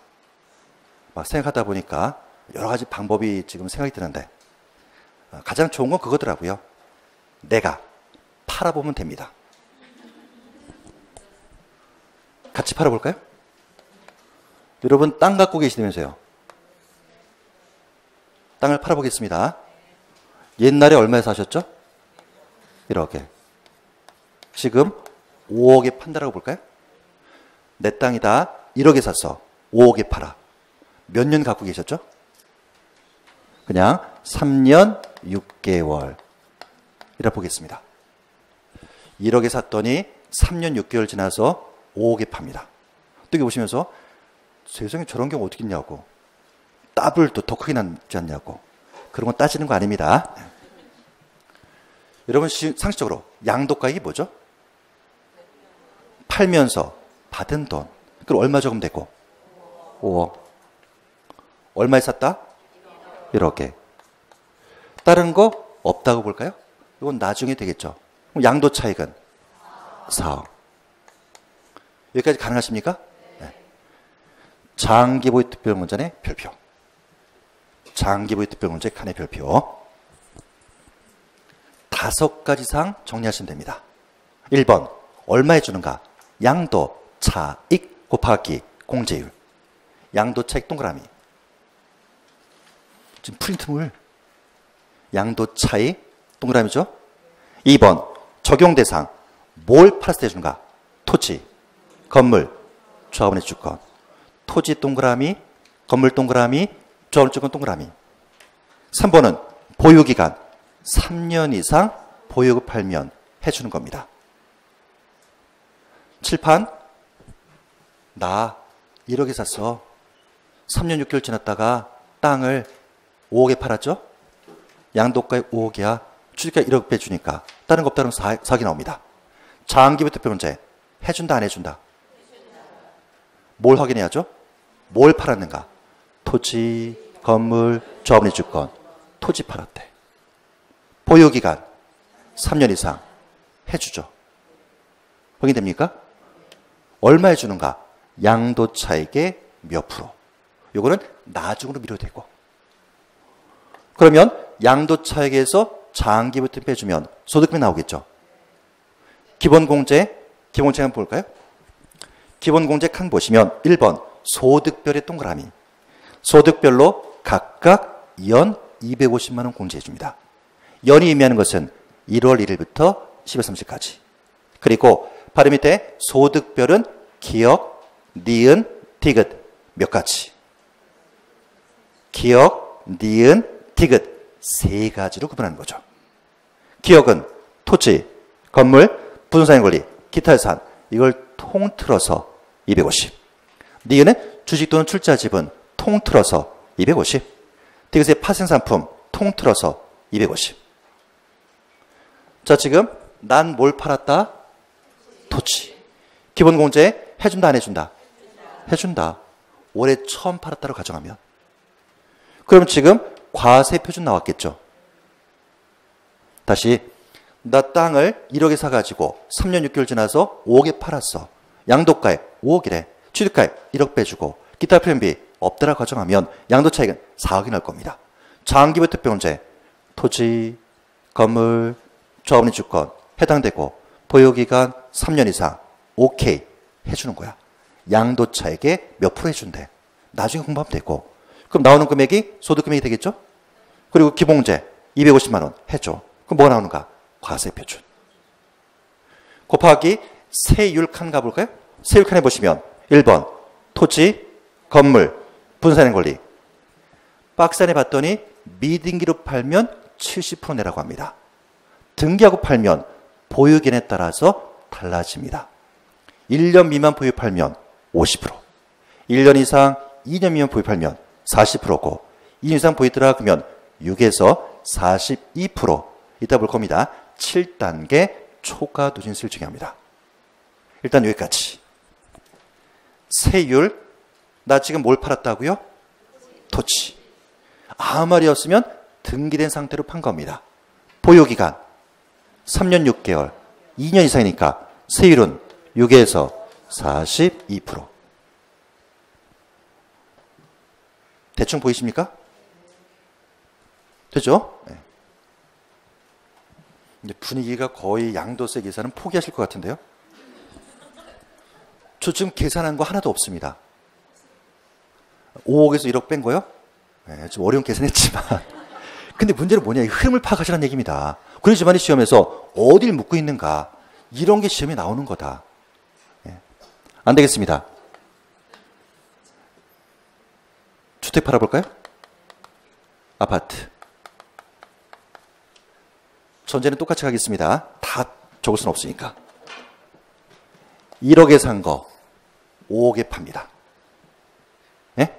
막 생각하다 보니까 여러 가지 방법이 지금 생각이 드는데 가장 좋은 건 그거더라고요. 내가 팔아보면 됩니다. 같이 팔아볼까요? 여러분 땅 갖고 계시다면서요. 땅을 팔아보겠습니다. 옛날에 얼마에 사셨죠? 1억에. 지금 5억에 판다라고 볼까요? 내 땅이다. 1억에 샀어. 5억에 팔아. 몇 년 갖고 계셨죠? 그냥 3년 6개월. 이라 보겠습니다. 1억에 샀더니 3년 6개월 지나서 5억에 팝니다. 또 이게 보시면서 세상에 저런 경우 어떻게 있냐고. 더블 또 더 크게 나지 않냐고. 그런 건 따지는 거 아닙니다. 여러분 상식적으로 양도가액이 뭐죠? 팔면서 받은 돈. 그럼 얼마 적으면 되고? 5억. 얼마에 샀다? 1억에. 다른 거 없다고 볼까요? 이건 나중에 되겠죠. 그럼 양도 차익은 4억. 여기까지 가능하십니까? 네. 장기보유 특별공제의 별표. 장기보유 특별공제 칸의 별표. 5가지 사항 정리하시면 됩니다. 1번 얼마에 주는가? 양도 차익 곱하기 공제율. 양도 차익 동그라미. 지금 프린트물. 양도 차익 동그라미죠. 2번 적용 대상. 뭘 팔았을 때 주는가? 토지, 건물, 조합원의 주권. 토지 동그라미, 건물 동그라미, 조합원의 주권 동그라미. 3번은 보유기간. 3년 이상 보유고 팔면 해주는 겁니다. 칠판, 나 1억에 샀어. 3년 6개월 지났다가 땅을 5억에 팔았죠? 양도가액 5억이야. 취득가 1억 빼주니까 다른 거 없다면 4억이 나옵니다. 장기보유 특별공제 해준다 안 해준다? 뭘 확인해야죠? 뭘 팔았는가? 토지, 건물, 조합원의 주권. 토지 팔았대. 보유기간 3년 이상 해주죠. 확인됩니까? 얼마에 주는가? 양도차익의 몇 프로. 요거는 나중으로 미뤄도 되고. 그러면 양도차익에서 장기부터 빼주면 소득금이 나오겠죠. 기본공제, 기본공제 한번 볼까요? 기본공제 칸 보시면 1번 소득별의 동그라미. 소득별로 각각 연 250만 원 공제해 줍니다. 연이 의미하는 것은 1월 1일부터 10월 30일까지. 그리고 바로 밑에 소득별은 기역, 니은, 디귿 몇 가지. 기역, 니은, 디귿 세 가지로 구분하는 거죠. 기역은 토지, 건물, 부동산의 권리, 기타 예산 이걸 통틀어서 250. 니은은 주식 또는 출자 지분 통틀어서 250. 디귿의 파생상품 통틀어서 250. 자, 지금 난 뭘 팔았다? 토지. 기본공제 해준다 안 해준다? 해준다. 올해 처음 팔았다로 가정하면. 그럼 지금 과세 표준 나왔겠죠. 다시 나 땅을 1억에 사가지고 3년 6개월 지나서 5억에 팔았어. 양도가액 5억이래. 취득가액 1억 빼주고 기타 표현비 없다라고 가정하면 양도차익은 4억이 날 겁니다. 장기보유 특별공제 토지, 건물, 조합원의 주권 해당되고 보유기간 3년 이상 오케이 해주는 거야. 양도차익의 몇 프로 해준대. 나중에 공부하면 되고. 그럼 나오는 금액이 소득금액이 되겠죠? 그리고 기본공제 250만 원 해줘. 그럼 뭐가 나오는가? 과세 표준. 곱하기 세율 칸 가볼까요? 세율 칸에 보시면 1번 토지, 건물, 분산의 권리. 박스 안에 봤더니 미등기로 팔면 70% 내라고 합니다. 등기하고 팔면 보유기간에 따라서 달라집니다. 1년 미만 보유 팔면 50%, 1년 이상 2년 미만 보유 팔면 40%고 2년 이상 보유 들어가면 6에서 42% 이따 볼 겁니다. 7단계 초과 누진세율 중요합니다. 일단 여기까지. 세율, 나 지금 뭘 팔았다고요? 토지. 아무 말이 없으면 등기된 상태로 판 겁니다. 보유기간 3년 6개월, 2년 이상이니까 세율은 6에서 42%. 대충 보이십니까? 되죠? 네. 이제 분위기가 거의 양도세 계산은 포기하실 것 같은데요. 저 지금 계산한 거 하나도 없습니다. 5억에서 1억 뺀 거요? 네, 좀 어려운 계산했지만. 근데 문제는 뭐냐? 이 흐름을 파악하시라는 얘기입니다. 그렇지만 이 시험에서 어딜 묻고 있는가? 이런 게 시험에 나오는 거다. 네. 안 되겠습니다. 주택 팔아볼까요? 아파트. 전제는 똑같이 하겠습니다. 다 적을 수는 없으니까. 1억에 산 거 5억에 팝니다. 예?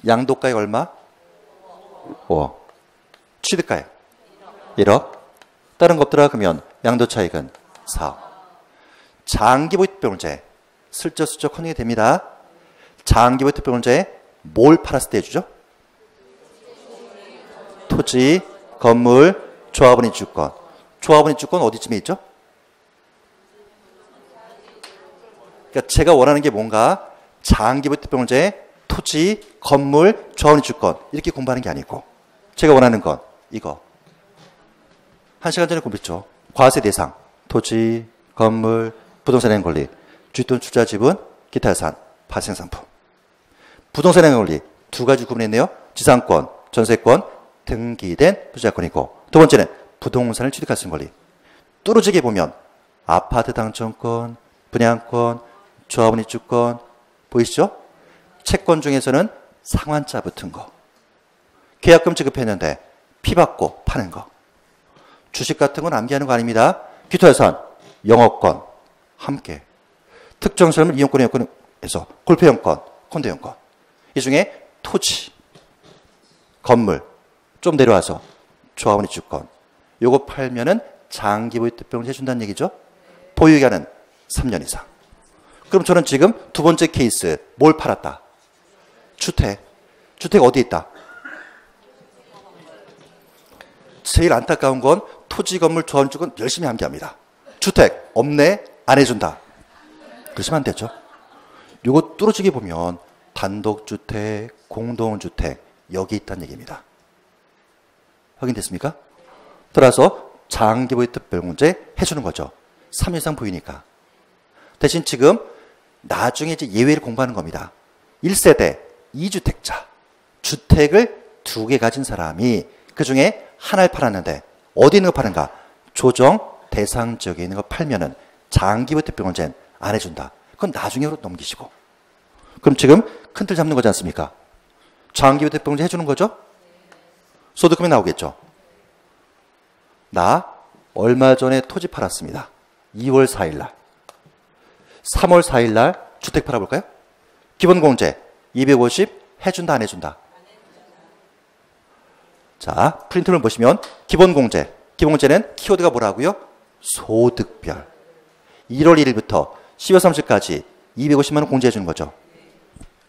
양도가액 얼마? 5억. 취득가액 1억. 다른 거 없더라 그러면 양도차익은 4억. 장기보유특별공제 슬쩍슬쩍 커닝이 됩니다. 장기보유특별공제 뭘 팔았을 때 해주죠? 토지, 건물, 조합원 입주권. 조합원 입주권 어디쯤에 있죠? 그러니까 제가 원하는 게 뭔가 장기보유특별공제, 토지, 건물, 조합원 입주권 이렇게 공부하는 게 아니고 제가 원하는 건 이거. 1시간 전에 공부했죠. 과세 대상, 토지, 건물, 부동산 행위 권리, 주택 투자 지분, 기타 예산, 발생 상품. 부동산 행위 권리 두 가지 구분했네요. 지상권, 전세권, 등기된 투자권이고 두 번째는 부동산을 취득할 수 있는 권리. 뚫어지게 보면 아파트 당첨권, 분양권, 조합원 입주권 보이시죠? 채권 중에서는 상환자 붙은 거. 계약금 지급했는데 피 받고 파는 거. 주식 같은 건 암기하는 거 아닙니다. 기토예산, 영업권 함께. 특정 시설물 이용권, 이용권에서 골프이용권, 콘도이용권. 이 중에 토지, 건물 좀 내려와서 조합원 입주권. 요거 팔면은 장기보유특별공제 해준다는 얘기죠. 보유기간은 3년 이상. 그럼 저는 지금 두 번째 케이스 뭘 팔았다? 주택. 주택 어디 있다? 제일 안타까운 건 토지, 건물, 조합원 입주권 열심히 암기합니다. 주택 없네? 안 해준다. 그러시면 안 되죠. 요거 뚫어지게 보면 단독주택, 공동주택 여기 있다는 얘기입니다. 확인됐습니까? 따라서 장기보유특별공제 해주는 거죠. 3년 이상 보이니까. 대신 지금 나중에 이제 예외를 공부하는 겁니다. 1세대 2주택자 주택을 2개 가진 사람이 그중에 하나를 팔았는데 어디 있는 거 파는가? 조정 대상 지역에 있는 거 팔면은 장기보유특별공제는 안 해준다. 그건 나중에로 넘기시고. 그럼 지금 큰 틀 잡는 거지 않습니까? 장기보유특별공제 해주는 거죠? 소득금이 나오겠죠. 나 얼마 전에 토지 팔았습니다. 2월 4일 날. 3월 4일 날 주택 팔아볼까요? 기본공제 250 해준다 안 해준다? 자, 프린트를 보시면 기본공제. 기본공제는 키워드가 뭐라고요? 소득별. 1월 1일부터 12월 30일까지 250만 원 공제해 주는 거죠.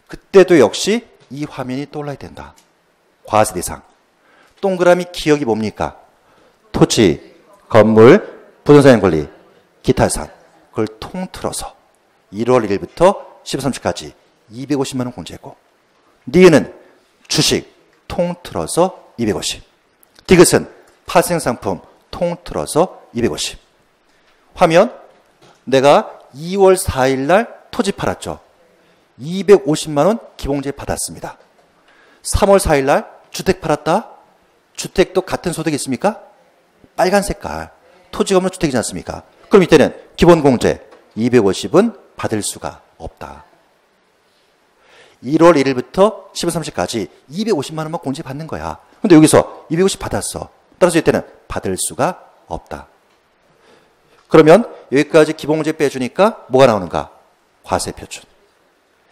그때도 역시 이 화면이 떠올라야 된다. 과세 대상. 동그라미 기억이 뭡니까? 토지, 건물, 부동산 권리, 기타 예산. 그걸 통틀어서 1월 1일부터 12월 30일까지 250만 원 공제고 니은은 주식 통틀어서 250. 디귿은 파생상품 통틀어서 250. 화면 내가 2월 4일 날 토지 팔았죠. 250만 원 기본공제 받았습니다. 3월 4일 날 주택 팔았다. 주택도 같은 소득이 있습니까? 빨간 색깔. 토지 건물 주택이지 않습니까? 그럼 이때는 기본공제 250은 받을 수가 없다. 1월 1일부터 10월 30일까지 250만 원만 공제 받는 거야. 근데 여기서 250 받았어. 따라서 이때는 받을 수가 없다. 그러면 여기까지 기본공제 빼주니까 뭐가 나오는가? 과세표준.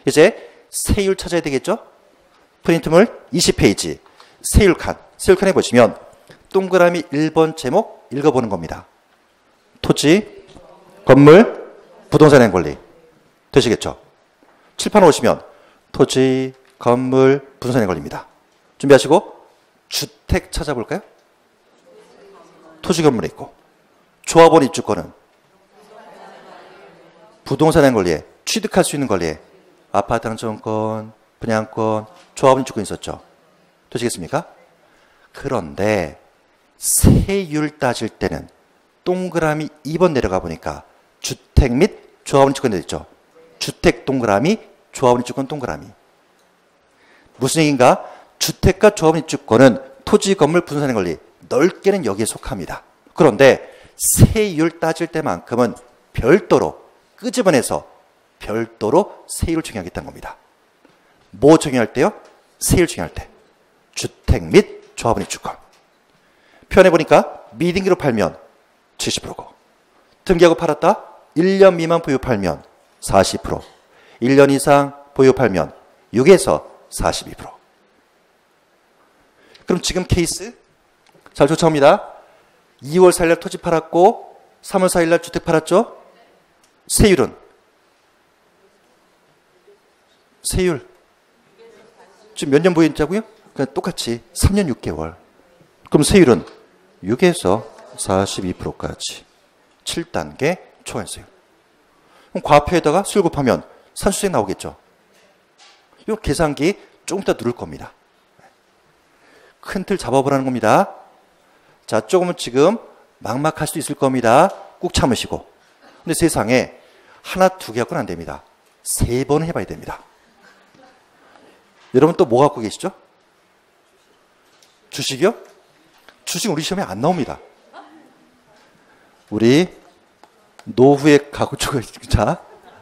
이제 세율 찾아야 되겠죠? 프린트물 20페이지 세율칸. 세율칸에 보시면 동그라미 1번 제목 읽어보는 겁니다. 토지, 건물, 부동산 행위 권리. 되시겠죠? 칠판 오시면 토지, 건물, 부동산 행위 권리입니다. 준비하시고 주택 찾아볼까요? 토지, 건물에 있고 조합원 입주권은 부동산의 권리에 취득할 수 있는 권리에 아파트 당첨권, 분양권, 조합원 주권 있었죠. 되시겠습니까? 그런데 세율 따질 때는 동그라미 2번 내려가 보니까 주택 및 조합원 주권 되어 있죠. 주택 동그라미, 조합원 주권 동그라미. 무슨 얘기인가? 주택과 조합원 주권은 토지, 건물, 부동산의 권리 넓게는 여기에 속합니다. 그런데 세율 따질 때만큼은 별도로 끄집어내서 별도로 세율을 적용하겠다는 겁니다. 뭐 적용할 때요? 세율 적용할 때. 주택 및 조합원의 주권. 표현해 보니까 미등기로 팔면 70%고 등기하고 팔았다? 1년 미만 보유 팔면 40%, 1년 이상 보유 팔면 6에서 42%. 그럼 지금 케이스 잘 쫓아옵니다. 2월 4일날 토지 팔았고 3월 4일날 주택 팔았죠? 세율은? 세율 지금 몇 년 보유 있자고요? 그냥 똑같이 3년 6개월. 그럼 세율은 6에서 42%까지 7단계 초과세율. 그럼 과표에다가 수율 곱하면 산수세 나오겠죠. 이 계산기 조금 이따 누를 겁니다. 큰 틀 잡아보라는 겁니다. 자, 조금은 지금 막막할 수도 있을 겁니다. 꾹 참으시고. 근데 세상에 하나, 두 개 갖고는 안 됩니다. 3번 해봐야 됩니다. 여러분 또 뭐 갖고 계시죠? 주식이요? 주식 우리 시험에 안 나옵니다. 우리 노후에 가구주가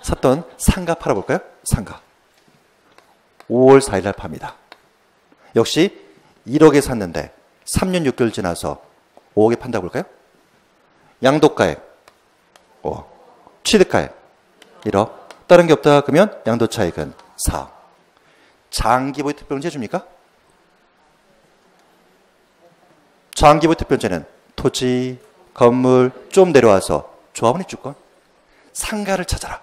샀던 상가 팔아볼까요? 상가. 5월 4일 날 팝니다. 역시 1억에 샀는데 3년 6개월 지나서 5억에 판다고 볼까요? 양도가액, 취득가액 1억. 다른 게 없다 그러면 양도차익은 4억. 장기보유 특별공제 줍니까? 장기보유 특별공제는 토지, 건물 좀 내려와서 조합원의 주권, 상가를 찾아라.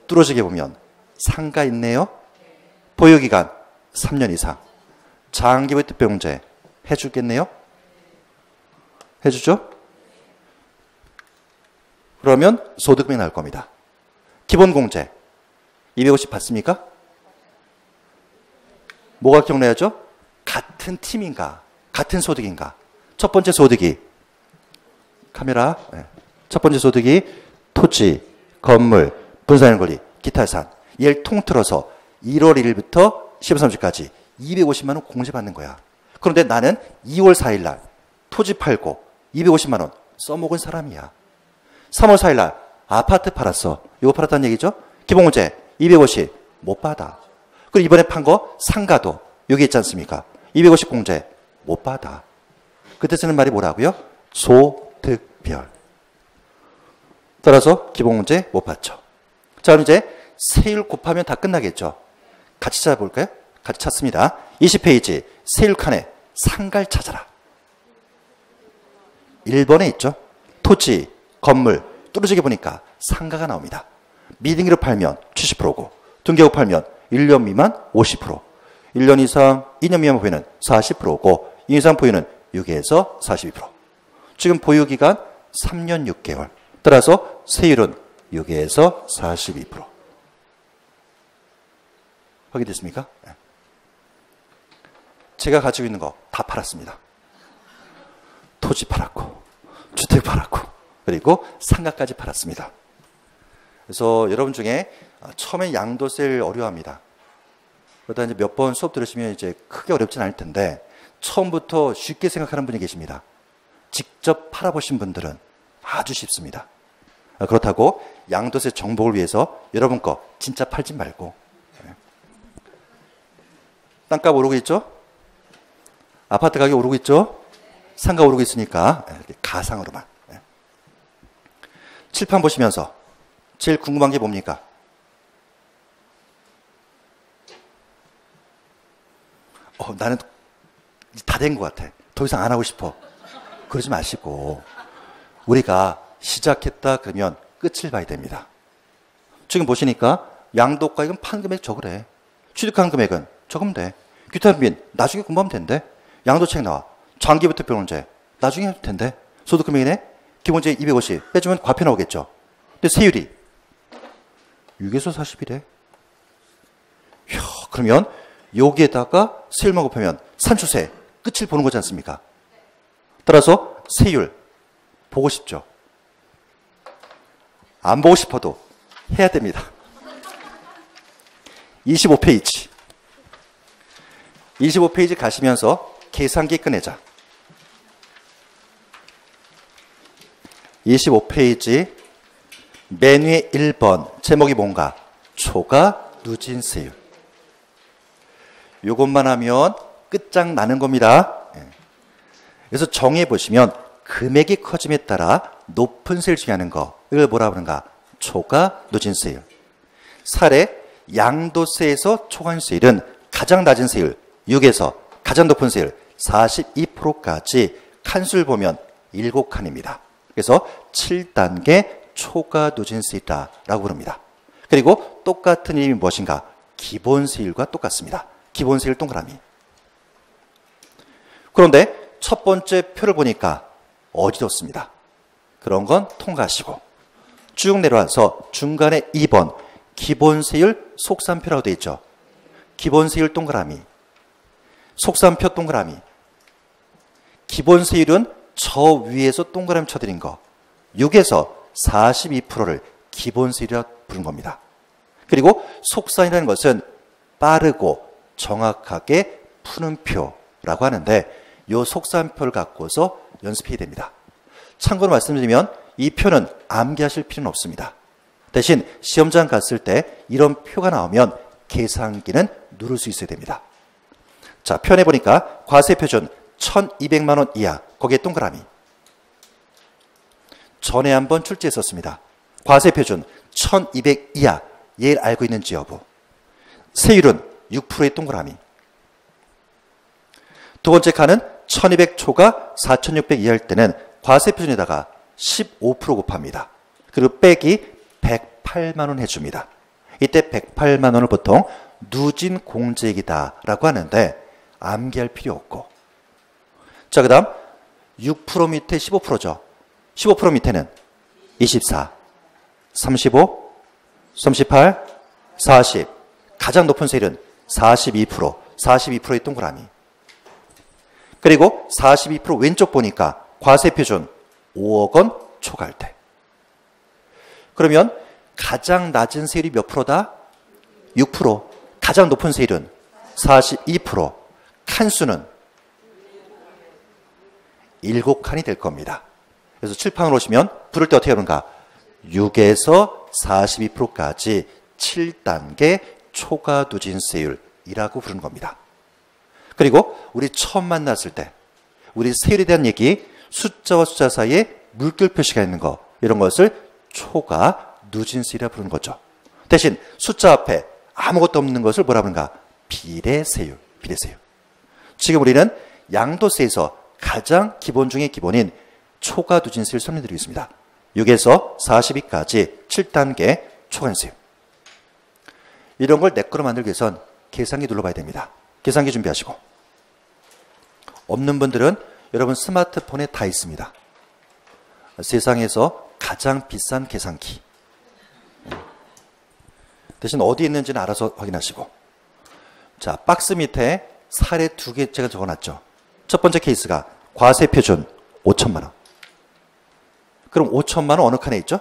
뚫어지게 보면 상가 있네요. 보유기간 3년 이상. 장기보유 특별공제 해주겠네요? 해주죠? 그러면 소득금이 나올 겁니다. 기본공제 250 받습니까? 뭐가 기억나야죠? 같은 팀인가? 같은 소득인가? 첫 번째 소득이 카메라. 첫 번째 소득이 토지, 건물, 분산의 권리, 기타 산. 얘를 통틀어서 1월 1일부터 10월 30일까지 250만 원 공제받는 거야. 그런데 나는 2월 4일 날 토지 팔고 250만 원 써먹은 사람이야. 3월 4일 날 아파트 팔았어. 이거 팔았다는 얘기죠? 기본공제 250 못 받아. 그리고 이번에 판 거 상가도 여기 있지 않습니까? 250 공제 못 받아. 그때 쓰는 말이 뭐라고요? 소득별. 따라서 기본공제 못 받죠. 자, 그럼 이제 세율 곱하면 다 끝나겠죠. 같이 찾아볼까요? 같이 찾습니다. 20페이지 세율 칸에 상가를 찾아라. 1번에 있죠. 토지, 건물 뚫어지게 보니까 상가가 나옵니다. 미등기로 팔면 70%고 등기하고 팔면 1년 미만 50%, 1년 이상 2년 미만 보유는 40%고 2년 이상 보유는 6에서 42%. 지금 보유기간 3년 6개월. 따라서 세율은 6에서 42%. 확인됐습니까? 제가 가지고 있는 거 다 팔았습니다. 토지 팔았고 주택 팔았고 그리고 상가까지 팔았습니다. 그래서 여러분 중에 처음에 양도세를 어려워합니다. 그러다 이제 몇 번 수업 들으시면 이제 크게 어렵진 않을 텐데 처음부터 쉽게 생각하는 분이 계십니다. 직접 팔아보신 분들은 아주 쉽습니다. 그렇다고 양도세 정복을 위해서 여러분 거 진짜 팔지 말고. 땅값 오르고 있죠? 아파트 가격 오르고 있죠? 상가 오르고 있으니까 이렇게 가상으로만. 칠판 보시면서 제일 궁금한 게 뭡니까? 나는 다 된 것 같아. 더 이상 안 하고 싶어. 그러지 마시고 우리가 시작했다 그러면 끝을 봐야 됩니다. 지금 보시니까 양도가액은 판 금액 적으래. 취득한 금액은 적으면 돼. 규탄빈 나중에 공부하면 된대. 양도책 나와. 장기부터 특별공제 나중에 해도 된대. 소득금액이네. 기본적인 250 빼주면 과표 나오겠죠. 근데 세율이 6에서 40이래. 이야, 그러면 여기에다가 세율만 곱하면 산출세 끝을 보는 거지 않습니까? 따라서 세율 보고 싶죠? 안 보고 싶어도 해야 됩니다. 25페이지. 25페이지 가시면서 계산기 꺼내자. 25페이지 맨 위에 1번 제목이 뭔가? 초과 누진세율. 이것만 하면 끝장나는 겁니다. 그래서 정해보시면 금액이 커짐에 따라 높은 세율 중요하는 거, 이걸 뭐라 그러는가? 초과 누진세율. 사례 양도세에서 초과세율은 가장 낮은 세율 6에서 가장 높은 세율 42%까지 칸수를 보면 7칸입니다. 그래서 7단계 초과 누진세율이라고 부릅니다. 그리고 똑같은 이름이 무엇인가? 기본세율과 똑같습니다. 기본세율 동그라미. 그런데 첫 번째 표를 보니까 어지럽습니다. 그런 건 통과하시고 쭉 내려와서 중간에 2번 기본세율 속산표라고 되어 있죠. 기본세율 동그라미, 속산표 동그라미. 기본세율은 저 위에서 동그라미 쳐드린 거 6에서 42%를 기본세율이라고 부른 겁니다. 그리고 속산이라는 것은 빠르고 정확하게 푸는 표라고 하는데 이 속산표를 갖고서 연습해야 됩니다. 참고로 말씀드리면 이 표는 암기하실 필요는 없습니다. 대신 시험장 갔을 때 이런 표가 나오면 계산기는 누를 수 있어야 됩니다. 자, 표현해 보니까 과세표준 1200만 원 이하, 거기에 동그라미. 전에 한번 출제했었습니다. 과세표준 1200 이하, 얘를 알고 있는지 여부. 세율은 6%의 동그라미. 두 번째 칸은 1200 초과 4600 이하일 때는 과세표준에다가 15% 곱합니다. 그리고 빼기 108만 원 해줍니다. 이때 108만 원을 보통 누진 공제액이다 라고 하는데 암기할 필요 없고. 자, 그 다음 6% 밑에 15%죠. 15% 밑에는 24, 35, 38, 40. 가장 높은 세율은 42%, 42%의 동그라미. 그리고 42% 왼쪽 보니까 과세표준 5억 원 초과할 때. 그러면 가장 낮은 세율이 몇 프로다? 6%. 가장 높은 세율은 42%. 칸수는 7칸이 될 겁니다. 그래서 칠판으로 오시면 부를 때 어떻게 하는가? 6에서 42%까지 7단계 초과 누진세율이라고 부르는 겁니다. 그리고 우리 처음 만났을 때 우리 세율에 대한 얘기, 숫자와 숫자 사이에 물결 표시가 있는 거, 이런 것을 초과 누진세율이라고 부르는 거죠. 대신 숫자 앞에 아무것도 없는 것을 뭐라 부르는가? 비례세율, 비례세율. 지금 우리는 양도세에서 가장 기본 중의 기본인 초과 누진세율 설명드리겠습니다. 6에서 42까지 7단계 초과세율. 이런 걸 내 거로 만들기 위해선 계산기 눌러봐야 됩니다. 계산기 준비하시고. 없는 분들은 여러분 스마트폰에 다 있습니다. 세상에서 가장 비싼 계산기. 대신 어디 있는지는 알아서 확인하시고. 자, 박스 밑에 사례 2개 제가 적어놨죠. 첫 번째 케이스가 과세표준 5천만 원. 그럼 5천만 원 어느 칸에 있죠?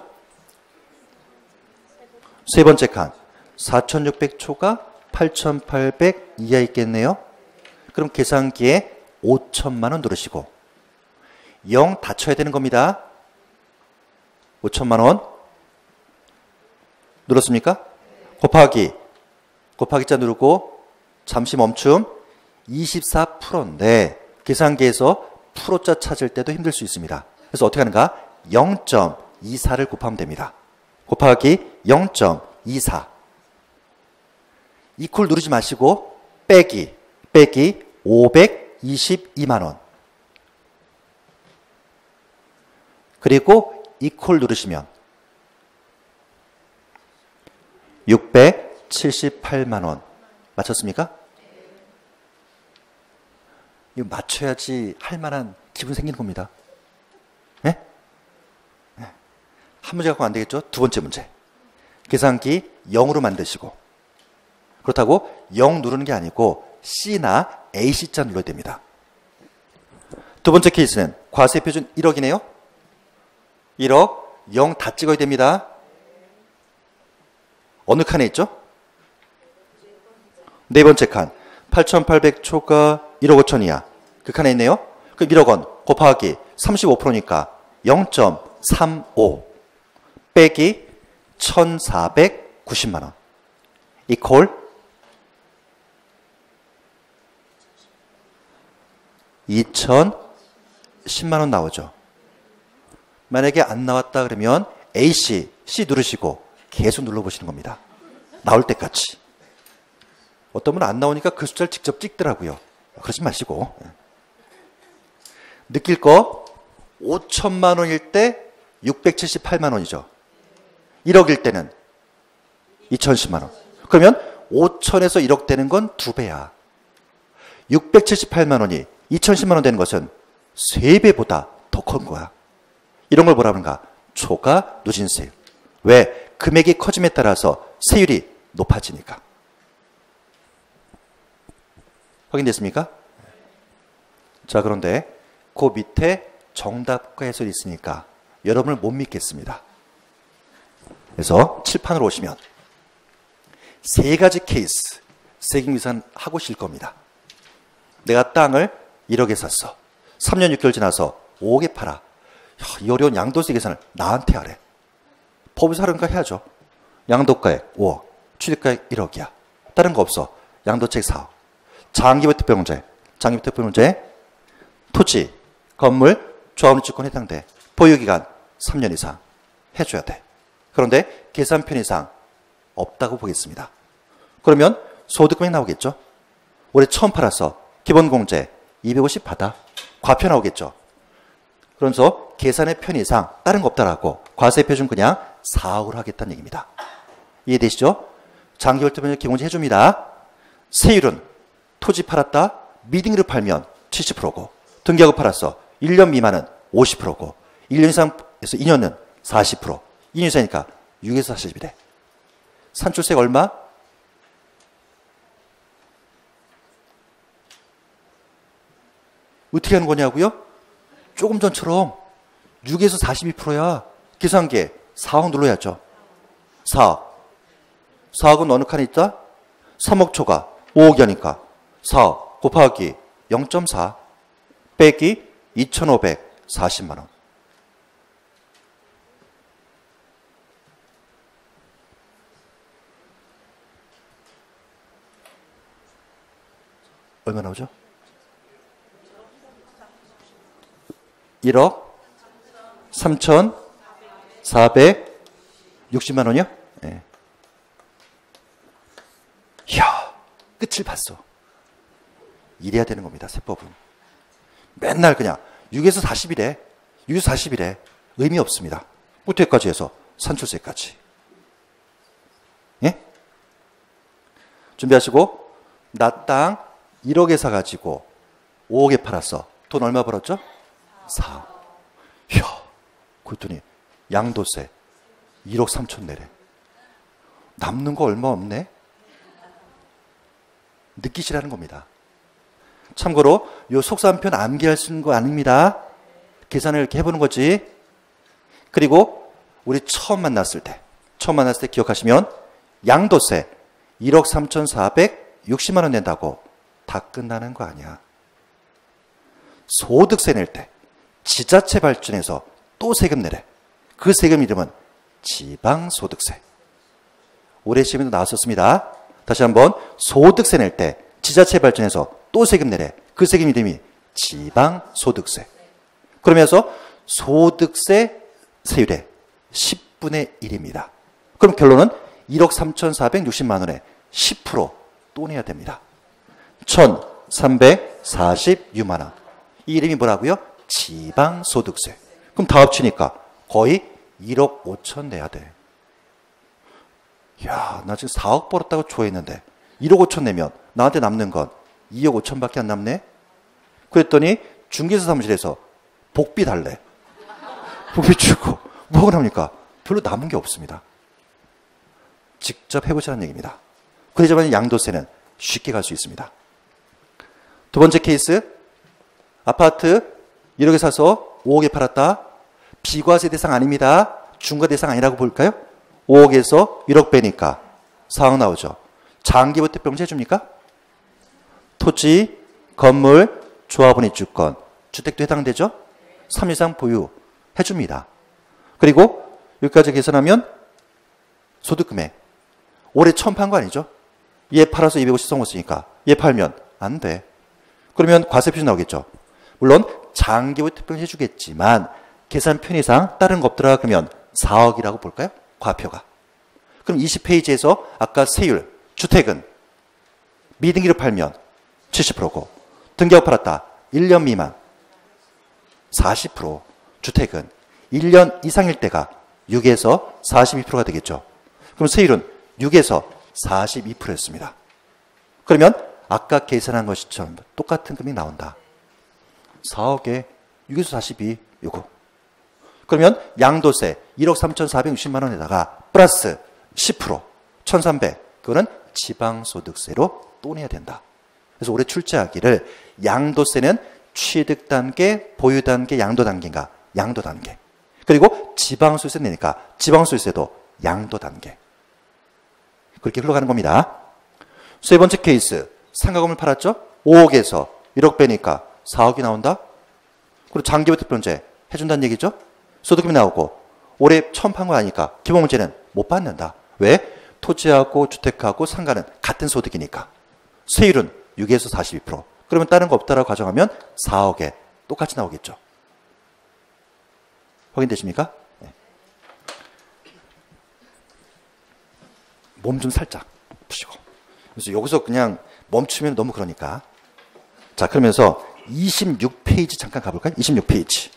세 번째 칸 4,600 초과 8,800 이하 있겠네요. 그럼 계산기에 5천만 원 누르시고 0 다 쳐야 되는 겁니다. 5천만 원 눌렀습니까? 곱하기 자 누르고 잠시 멈춤. 24%인데 계산기에서 프로자 찾을 때도 힘들 수 있습니다. 그래서 어떻게 하는가? 0.24를 곱하면 됩니다. 곱하기 0.24. 이퀄 누르지 마시고 빼기 522만 원. 그리고 이퀄 누르시면 678만 원. 맞췄습니까? 이거 맞춰야지 할 만한 기분 생기는 겁니다. 네? 한 문제 갖고 안 되겠죠? 두 번째 문제. 계산기 0으로 만드시고, 그렇다고 0 누르는 게 아니고 C나 AC자 눌러야 됩니다. 두 번째 케이스는 과세 표준 1억이네요. 1억 0 다 찍어야 됩니다. 어느 칸에 있죠? 네 번째 칸. 8,800 초과 1억 5천이야. 그 칸에 있네요. 그럼 1억 원 곱하기 35%니까 0.35 빼기 1,490만 원. 이퀄 2,010만 원 나오죠. 만약에 안 나왔다 그러면 AC, C 누르시고 계속 눌러보시는 겁니다. 나올 때까지. 어떤 분은 안 나오니까 그 숫자를 직접 찍더라고요. 그러지 마시고. 느낄 거 5천만 원일 때 678만 원이죠. 1억일 때는 2,010만 원. 그러면 5천에서 1억 되는 건 2배야. 678만 원이 2,010만 원 되는 것은 3배보다 더 큰 거야. 이런 걸 뭐라 그런가? 초과 누진세율. 왜? 금액이 커짐에 따라서 세율이 높아지니까. 확인됐습니까? 자, 그런데 그 밑에 정답과 해설이 있으니까 여러분을 못 믿겠습니다. 그래서 칠판으로 오시면 세 가지 케이스 세금계산 하고 실 겁니다. 내가 땅을 1억에 샀어. 3년 6개월 지나서 5억에 팔아. 이 어려운 양도세 계산을 나한테 하래. 법에서 하는가 해야죠. 양도가액 5억, 취득가액 1억이야. 다른 거 없어. 양도책 4억. 장기부 특별공제, 장기부 특별공제, 토지, 건물, 조합유치권 해당돼. 보유기간 3년 이상 해줘야 돼. 그런데 계산 편의상 없다고 보겠습니다. 그러면 소득금액 나오겠죠. 올해 처음 팔았어. 기본공제 250 받아. 과표 나오겠죠. 그러면서 계산의 편의상 다른 거 없다라고 과세 표준 그냥 4억으로 하겠다는 얘기입니다. 이해되시죠? 장기월투변을 기본공제 해줍니다. 세율은 토지 팔았다. 미등기를 팔면 70%고 등기하고 팔았어. 1년 미만은 50%고 1년 이상에서 2년은 40%. 2년 이상이니까 6에서 40이래. 산출세가 얼마? 어떻게 하는 거냐고요? 조금 전처럼 6에서 42%야. 계산기에 4억 눌러야죠. 4억. 4억은 어느 칸에 있다? 3억 초과 5억이니까 4억 곱하기 0.4 빼기 2,540만 원. 얼마 나오죠? 1억 3,460만 원이요? 네. 이야, 끝을 봤어. 이래야 되는 겁니다, 세법은. 맨날 그냥 6에서 40이래. 6에서 40이래. 의미 없습니다. 무퇴까지 해서 산출세까지. 예? 준비하시고, 나 땅 1억에 사가지고 5억에 팔았어. 돈 얼마 벌었죠? 4억. 이야, 그랬더니 양도세 1억 3천 내래. 남는 거 얼마 없네? 느끼시라는 겁니다. 참고로 요 속사표 암기할 수 있는 거 아닙니다. 계산을 이렇게 해보는 거지. 그리고 우리 처음 만났을 때 기억하시면 양도세 1억 3,460만 원 낸다고 다 끝나는 거 아니야. 소득세 낼 때 지자체 발전에서 또 세금 내래. 그 세금 이름은 지방소득세. 올해 시험에도 나왔었습니다. 다시 한번 소득세 낼 때 지자체 발전에서 또 세금 내래. 그 세금 이름이 지방소득세. 그러면서 소득세 세율의 10분의 1입니다. 그럼 결론은 1억 3,460만 원에 10% 또 내야 됩니다. 1,346만 원. 이 이름이 뭐라고요? 지방소득세. 그럼 다 합치니까 거의 1억 5천 내야 돼. 야, 나 지금 4억 벌었다고 좋아했는데 1억 5천 내면 나한테 남는 건 2억 5천밖에 안 남네? 그랬더니 중개사 사무실에서 복비 달래. 복비 주고 뭐가 납니까? 별로 남은 게 없습니다. 직접 해보시라는 얘기입니다. 그러자면 양도세는 쉽게 갈 수 있습니다. 두 번째 케이스, 아파트 1억에 사서 5억에 팔았다. 비과세 대상 아닙니다. 중과 대상 아니라고 볼까요? 5억에서 1억 빼니까 4억 나오죠. 장기보태평제 해줍니까? 토지, 건물, 조합원 입주권, 주택도 해당되죠? 3 이상 보유 해줍니다. 그리고 여기까지 계산하면 소득금액. 올해 처음 판 거 아니죠? 얘 팔아서 250 써먹었으니까 얘 팔면 안 돼. 그러면 과세 표준 나오겠죠. 물론 장기보태평제 해주겠지만 계산 편의상 다른 거 없더라 그러면 4억이라고 볼까요? 과표가. 그럼 20페이지에서 아까 세율, 주택은 미등기로 팔면 70%고 등기하고 팔았다. 1년 미만 40%, 주택은 1년 이상일 때가 6에서 42%가 되겠죠. 그럼 세율은 6에서 42%였습니다. 그러면 아까 계산한 것처럼 똑같은 금액이 나온다. 4억에 6에서 42, 요거. 그러면 양도세 1억 3,460만 원에다가 플러스 10%, 1,300, 그거는 지방소득세로 또 내야 된다. 그래서 올해 출제하기를 양도세는 취득 단계, 보유 단계, 양도 단계인가? 양도 단계. 그리고 지방소득세 내니까 지방소득세도 양도 단계. 그렇게 흘러가는 겁니다. 세 번째 케이스, 상가건물 팔았죠? 5억에서 1억 빼니까 4억이 나온다? 그리고 장기보태평제 해준다는 얘기죠? 소득금이 나오고 올해 처음 판 거 아니까 기본문제는 못 받는다. 왜? 토지하고 주택하고 상가는 같은 소득이니까. 세율은 6에서 42%. 그러면 다른 거 없다라고 가정하면 4억에 똑같이 나오겠죠. 확인되십니까? 네. 몸 좀 살짝 푸시고. 그래서 여기서 그냥 멈추면 너무 그러니까. 자, 그러면서 26페이지 잠깐 가볼까요? 26페이지.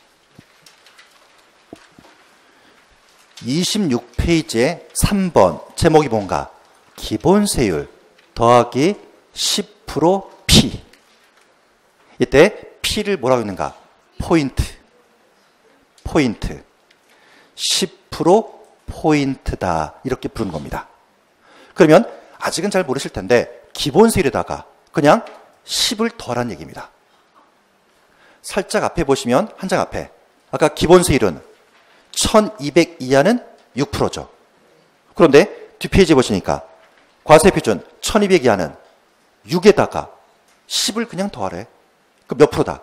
26페이지에 3번 제목이 뭔가? 기본세율 더하기 10% P. 이때 P를 뭐라고 했는가? 포인트. 포인트. 10% 포인트다. 이렇게 부르는 겁니다. 그러면 아직은 잘 모르실 텐데 기본세율에다가 그냥 10을 더하라는 얘기입니다. 살짝 앞에 보시면 한 장 앞에 아까 기본세율은 1200 이하는 6%죠. 그런데 뒷페이지 보시니까 과세표준 1200 이하는 6에다가 10을 그냥 더하래. 그럼 몇 프로다?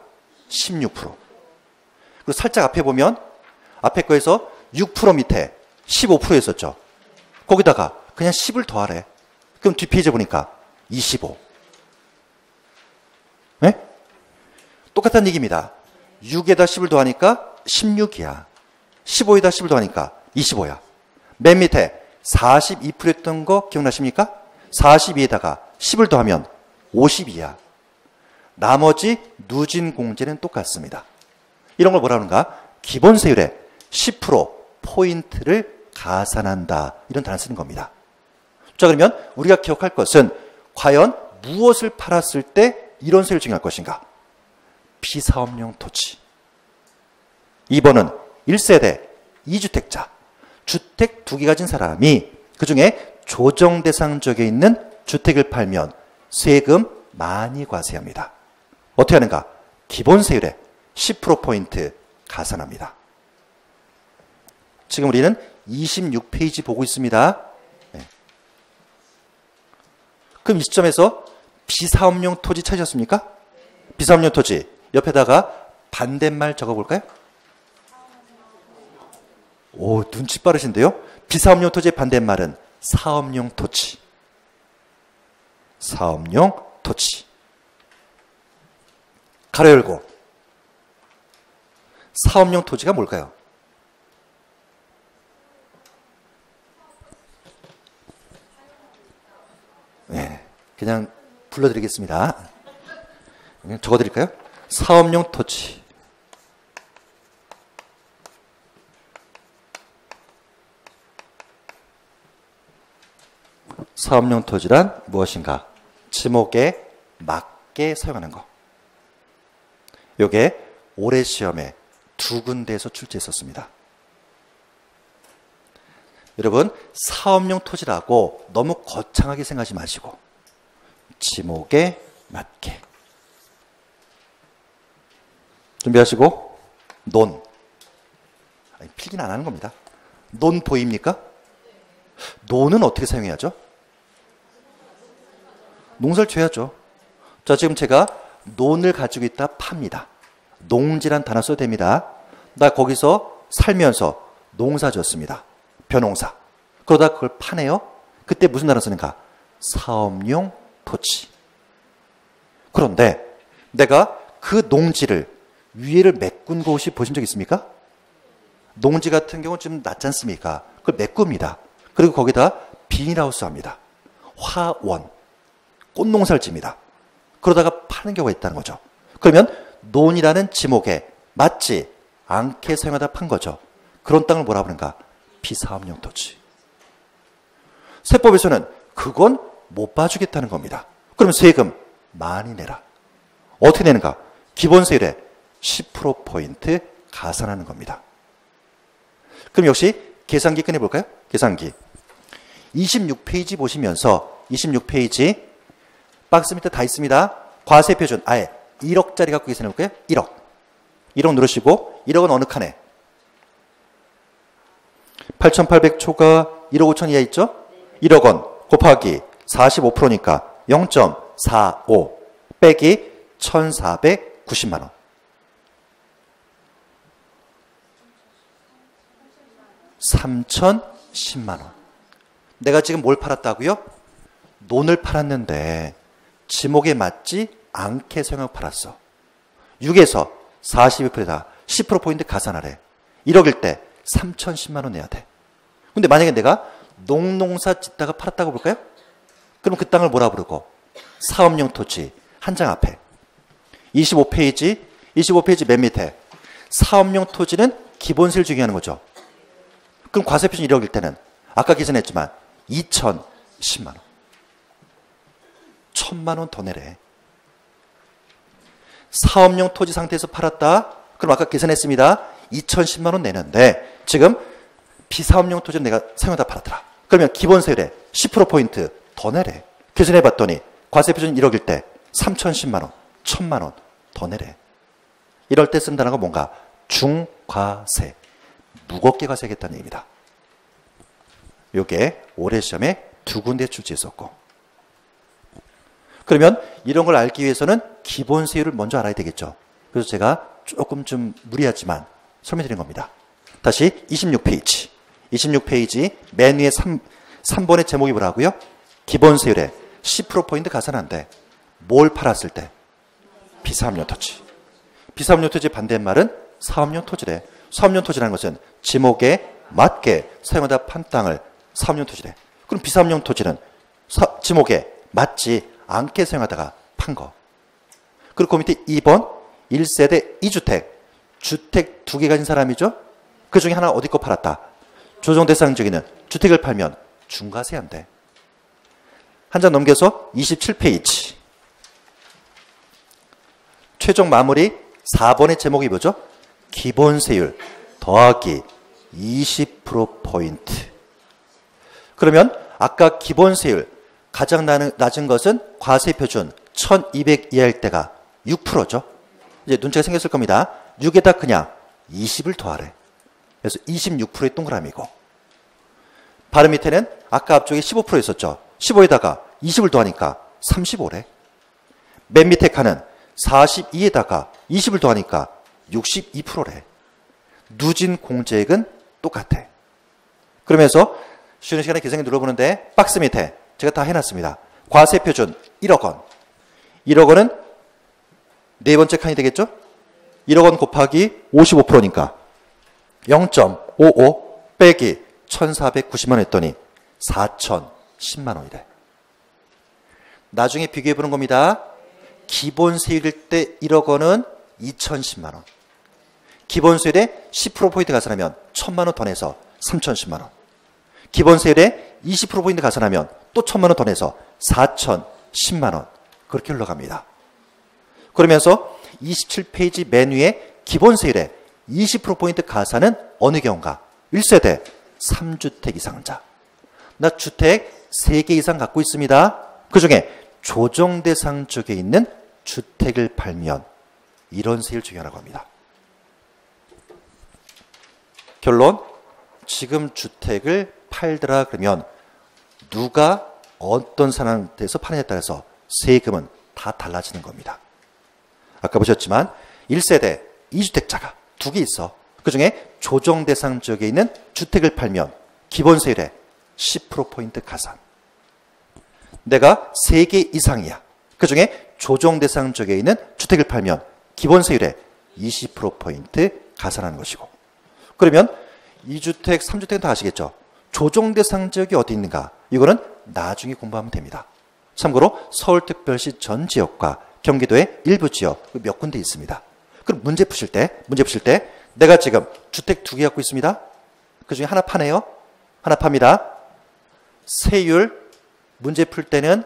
16%. 그리고 살짝 앞에 보면 앞에 거에서 6% 밑에 15%였었죠. 거기다가 그냥 10을 더하래. 그럼 뒷페이지 보니까 25. 네? 똑같은 얘기입니다. 6에다 10을 더하니까 16이야. 15에다 10을 더하니까 25야. 맨 밑에 42%였던 거 기억나십니까? 42에다가 10을 더하면 52야. 나머지 누진 공제는 똑같습니다. 이런 걸 뭐라 하는가? 기본세율에 10% 포인트를 가산한다. 이런 단어를 쓰는 겁니다. 자, 그러면 우리가 기억할 것은 과연 무엇을 팔았을 때 이런 세율을 적용할 것인가? 비사업용 토지. 2번은 1세대 2주택자. 주택 2개 가진 사람이 그중에 조정 대상 지역에 있는 주택을 팔면 세금 많이 과세합니다. 어떻게 하는가? 기본세율에 10%포인트 가산합니다. 지금 우리는 26페이지 보고 있습니다. 네. 그럼 이 시점에서 비사업용 토지 찾으셨습니까? 비사업용 토지 옆에다가 반대말 적어볼까요? 오, 눈치 빠르신데요? 비사업용 토지의 반대말은 사업용 토지. 사업용 토지. 가로 열고. 사업용 토지가 뭘까요? 네, 그냥 불러드리겠습니다. 그냥 적어드릴까요? 사업용 토지. 사업용 토지란 무엇인가? 지목에 맞게 사용하는 것. 요게 올해 시험에 2군데에서 출제했었습니다. 여러분, 사업용 토지라고 너무 거창하게 생각하지 마시고 지목에 맞게 준비하시고 논. 아니, 필기는 안 하는 겁니다. 논 보입니까? 논은 어떻게 사용해야죠? 농사를 지어야죠. 자, 지금 제가 논을 가지고 있다 팝니다. 농지란 단어 써도 됩니다. 나 거기서 살면서 농사 지었습니다. 벼농사. 그러다 그걸 파네요. 그때 무슨 단어 쓰는가? 사업용 토지. 그런데 내가 그 농지를 위에를 메꾼 곳이 보신 적 있습니까? 농지 같은 경우는 좀 낮지 않습니까? 그걸 메꿉니다. 그리고 거기다 비닐하우스 합니다. 화원, 꽃농사를 집니다. 그러다가 파는 경우가 있다는 거죠. 그러면 논이라는 지목에 맞지 않게 사용하다 판 거죠. 그런 땅을 뭐라 부르는가? 비사업용 토지. 세법에서는 그건 못 봐주겠다는 겁니다. 그러면 세금 많이 내라. 어떻게 내는가? 기본세율에 10%포인트 가산하는 겁니다. 그럼 역시 계산기 꺼내볼까요? 계산기. 26페이지 보시면서 26페이지 박스 밑에 다 있습니다. 과세표준 아예 1억짜리 갖고 계산해볼까요? 1억. 1억 누르시고 1억은 어느 칸에? 8,800초가 1억 5천 이하 있죠? 1억 원 곱하기 45%니까 0.45 빼기 1,490만 원. 3,010만 원. 내가 지금 뭘 팔았다고요? 논을 팔았는데 지목에 맞지 않게 사용하고 팔았어. 6에서 42%다. 10%포인트 가산하래. 1억일 때 3,010만 원 내야 돼. 근데 만약에 내가 농농사 짓다가 팔았다고 볼까요? 그럼 그 땅을 뭐라 부르고? 사업용 토지 한 장 앞에. 25페이지 맨 밑에 사업용 토지는 기본세를 중요하는 거죠. 그럼 과세표준 1억일 때는 아까 계산했지만 2,010만 원. 1,000만 원 더 내래. 사업용 토지 상태에서 팔았다. 그럼 아까 계산했습니다. 2,010만 원 내는데 지금 비사업용 토지는 내가 사용하다 팔았더라. 그러면 기본세율에 10%포인트 더 내래. 계산해봤더니 과세표준 1억일 때 3,010만 원, 1,000만 원 더 내래. 이럴 때 쓴다는 건 뭔가 중과세. 무겁게 과세하겠다는 얘기입니다. 이게 올해 시험에 2군데 출제했었고. 그러면 이런 걸 알기 위해서는 기본세율을 먼저 알아야 되겠죠. 그래서 제가 조금 좀 무리하지만 설명드린 겁니다. 다시 26페이지. 26페이지 맨 위에 3번의 제목이 뭐라고요? 기본세율에 10%포인트 가산한데 뭘 팔았을 때? 비사업용 토지. 비사업용 토지의 반대말은 사업용 토지래. 사업용 토지라는 것은 지목에 맞게 사용하다 판 땅을 사업용 토지래. 그럼 비사업용 토지는 지목에 맞지 않게 사용하다가 판 거. 그리고 그 밑에 2번 1세대 2주택. 주택 2개 가진 사람이죠. 그 중에 하나 어디 거 팔았다. 조정 대상 중에는 주택을 팔면 중과세 안 돼. 한 장 넘겨서 27페이지. 최종 마무리 4번의 제목이 뭐죠? 기본세율 더하기 20%포인트. 그러면 아까 기본세율 가장 낮은 것은 과세표준 1,200 이하일 때가 6%죠. 이제 눈치가 생겼을 겁니다. 6에다 그냥 20을 더하래. 그래서 26%의 동그라미고. 바로 밑에는 아까 앞쪽에 15% 있었죠. 15에다가 20을 더하니까 35래. 맨 밑에 칸은 42에다가 20을 더하니까 62%래. 누진 공제액은 똑같아. 그러면서 쉬는 시간에 계산기 눌러보는데 박스 밑에 제가 다 해놨습니다. 과세표준 1억 원. 1억 원은 네 번째 칸이 되겠죠? 1억 원 곱하기 55%니까 0.55 빼기 1,490만 원 했더니 4,010만 원이래. 나중에 비교해보는 겁니다. 기본세율일 때 1억 원은 2,010만 원. 기본세율에 10%포인트 가산하면 1,000만 원 더 내서 3,010만 원. 기본세율에 20%포인트 가산하면 또 1,000만 원 더 내서 4,010만 원. 그렇게 흘러갑니다. 그러면서 27페이지 맨 위에 기본세율에 20%포인트 가산은 어느 경우인가? 1세대 3주택 이상자. 나 주택 3개 이상 갖고 있습니다. 그 중에 조정 대상 쪽에 있는 주택을 팔면 이런 세율 적용하라고 합니다. 결론, 지금 주택을 팔더라 그러면 누가 어떤 사람한테서 파느냐에 따라서 세금은 다 달라지는 겁니다. 아까 보셨지만 1세대 2주택자가 2개 있어. 그 중에 조정 대상 지역에 있는 주택을 팔면 기본 세율에 10%포인트 가산. 내가 3개 이상이야. 그 중에 조정 대상 지역에 있는 주택을 팔면 기본 세율에 20%포인트 가산하는 것이고. 그러면 2주택, 3주택은 다 아시겠죠? 조정 대상 지역이 어디 있는가? 이거는 나중에 공부하면 됩니다. 참고로 서울특별시 전 지역과 경기도의 일부 지역 몇 군데 있습니다. 그럼 문제 푸실 때 내가 지금 주택 2개 갖고 있습니다. 그 중에 하나 파네요. 하나 팝니다. 세율 문제 풀 때는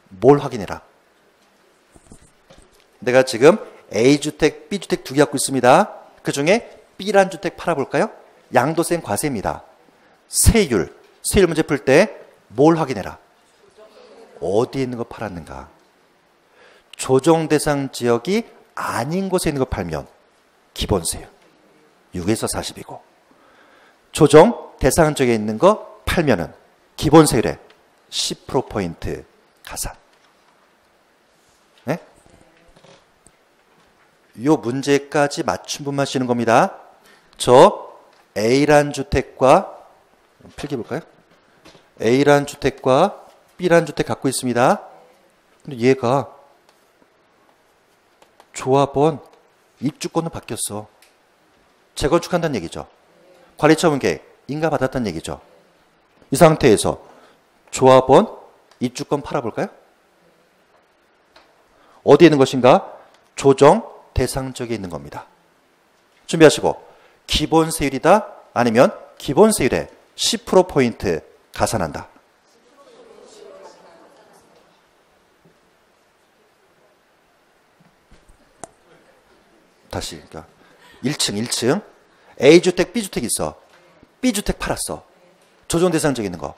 뭘 확인해라? 내가 지금 A주택, B주택 2개 갖고 있습니다. 그 중에 B란 주택 팔아볼까요? 양도세는 과세입니다. 세율 문제 풀 때 뭘 확인해라? 어디에 있는 거 팔았는가? 조정 대상 지역이 아닌 곳에 있는 거 팔면 기본 세율 6에서 40이고 조정 대상 지역에 있는 거 팔면은 기본 세율에 10%포인트 가산. 네? 요 문제까지 맞춤분만 쓰는 겁니다. 저 A란 주택과 필기 볼까요? A란 주택과 B란 주택 갖고 있습니다. 근데 얘가 조합원 입주권으로 바뀌었어. 재건축한다는 얘기죠. 관리처분계획 인가받았다는 얘기죠. 이 상태에서 조합원 입주권 팔아볼까요? 어디에 있는 것인가? 조정 대상 지역에 있는 겁니다. 준비하시고 기본 세율이다 아니면 기본 세율에 10%포인트 가산한다. 다시 그러니까 1층 A주택 B주택 있어. B주택 팔았어. 조정 대상 지역에 있는 거.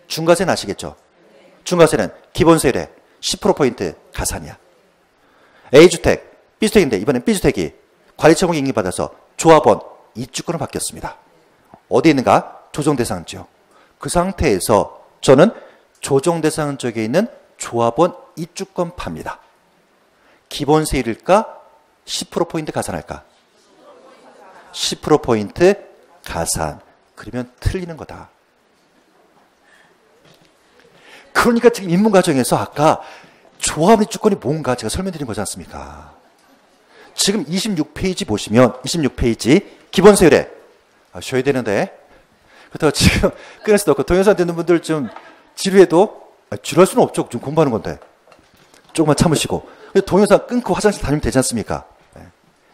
중과세는 아시겠죠? 중과세는 기본 세율에 10%포인트 가산이야. A주택 B주택인데 이번엔 B주택이 관리처분 인가받아서 조합원 입주권으로 바뀌었습니다. 어디 있는가? 조정 대상 지역. 그 상태에서 저는 조정 대상 지역에 있는 조합원 입주권 팝니다. 기본 세율일까? 10%포인트 가산할까? 10%포인트 가산. 그러면 틀리는 거다. 그러니까 지금 입문 과정에서 아까 조합원 입주권이 뭔가 제가 설명드린 거지 않습니까? 지금 26페이지 보시면 26페이지 기본 세율에 쉬어야 되는데 그렇다고 지금 끊을 수도 없고 동영상 듣는 분들 좀 지루해도 지루할 수는 없죠. 좀 공부하는 건데 조금만 참으시고 동영상 끊고 화장실 다니면 되지 않습니까? 네.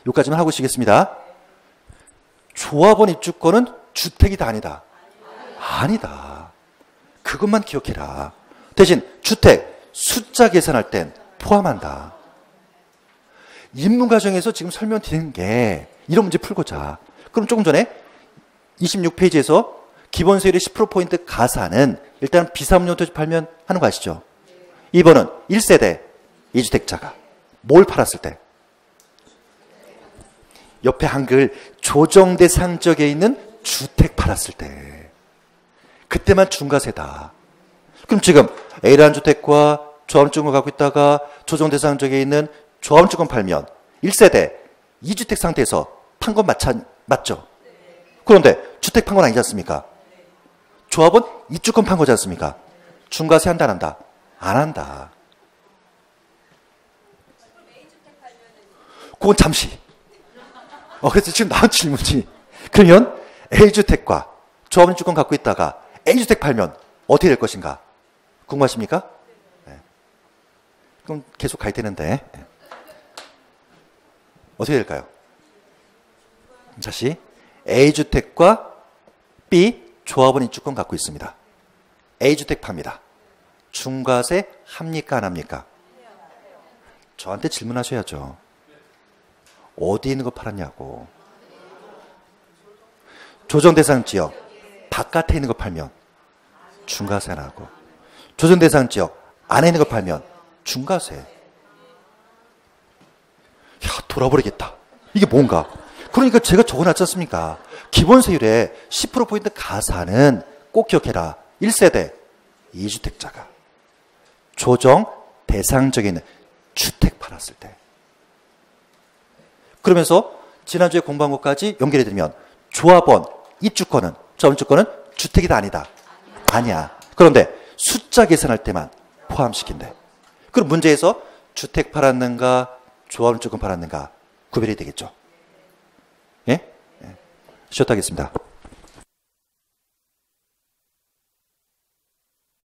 여기까지만 하고 쉬겠습니다. 조합원 입주권은 주택이다 아니다? 아니다. 그것만 기억해라. 대신 주택 숫자 계산할 땐 포함한다. 입문 과정에서 지금 설명드리는 게 이런 문제 풀고자. 그럼 조금 전에 26페이지에서 기본 세율의 10%포인트 가산은 일단 비사업용 토지 팔면 하는 거 아시죠? 2번은 1세대 2주택자가 뭘 팔았을 때? 옆에 한글 조정 대상 지역에 있는 주택 팔았을 때. 그때만 중과세다. 그럼 지금 A라는 주택과 조합주택을 갖고 있다가 조정 대상 지역에 있는 조합주택 팔면 1세대 2주택 상태에서 판 건 맞죠? 그런데 주택 판 건 아니지 않습니까? 조합은 입주권 판 거지 않습니까? 중과세 한다 안 한다? 안 한다. 그건 잠시. 그래서 지금 나온 질문이 그러면 A주택과 조합원 입주권 갖고 있다가 A주택 팔면 어떻게 될 것인가? 궁금하십니까? 네. 그럼 계속 가야 되는데 네. 어떻게 될까요? 다시 A주택과 B 조합원 입주권 갖고 있습니다. A주택 팝니다. 중과세 합니까 안 합니까? 저한테 질문하셔야죠. 어디 있는 거 팔았냐고. 조정 대상 지역 바깥에 있는 거 팔면 중과세 나고, 조정 대상 지역 안에 있는 거 팔면 중과세. 야, 돌아버리겠다. 이게 뭔가. 그러니까 제가 적어놨지 않습니까? 기본세율에 10%포인트 가산은 꼭 기억해라. 1세대 2주택자가 조정 대상적인 주택 팔았을 때. 그러면서 지난주에 공부한 것까지 연결해드리면 조합원 입주권은, 자원주권은 주택이다 아니다? 아니야. 그런데 숫자 계산할 때만 포함시킨대. 그럼 문제에서 주택 팔았는가 조합주권 팔았는가 구별이 되겠죠. 예? 쉬었다 하겠습니다.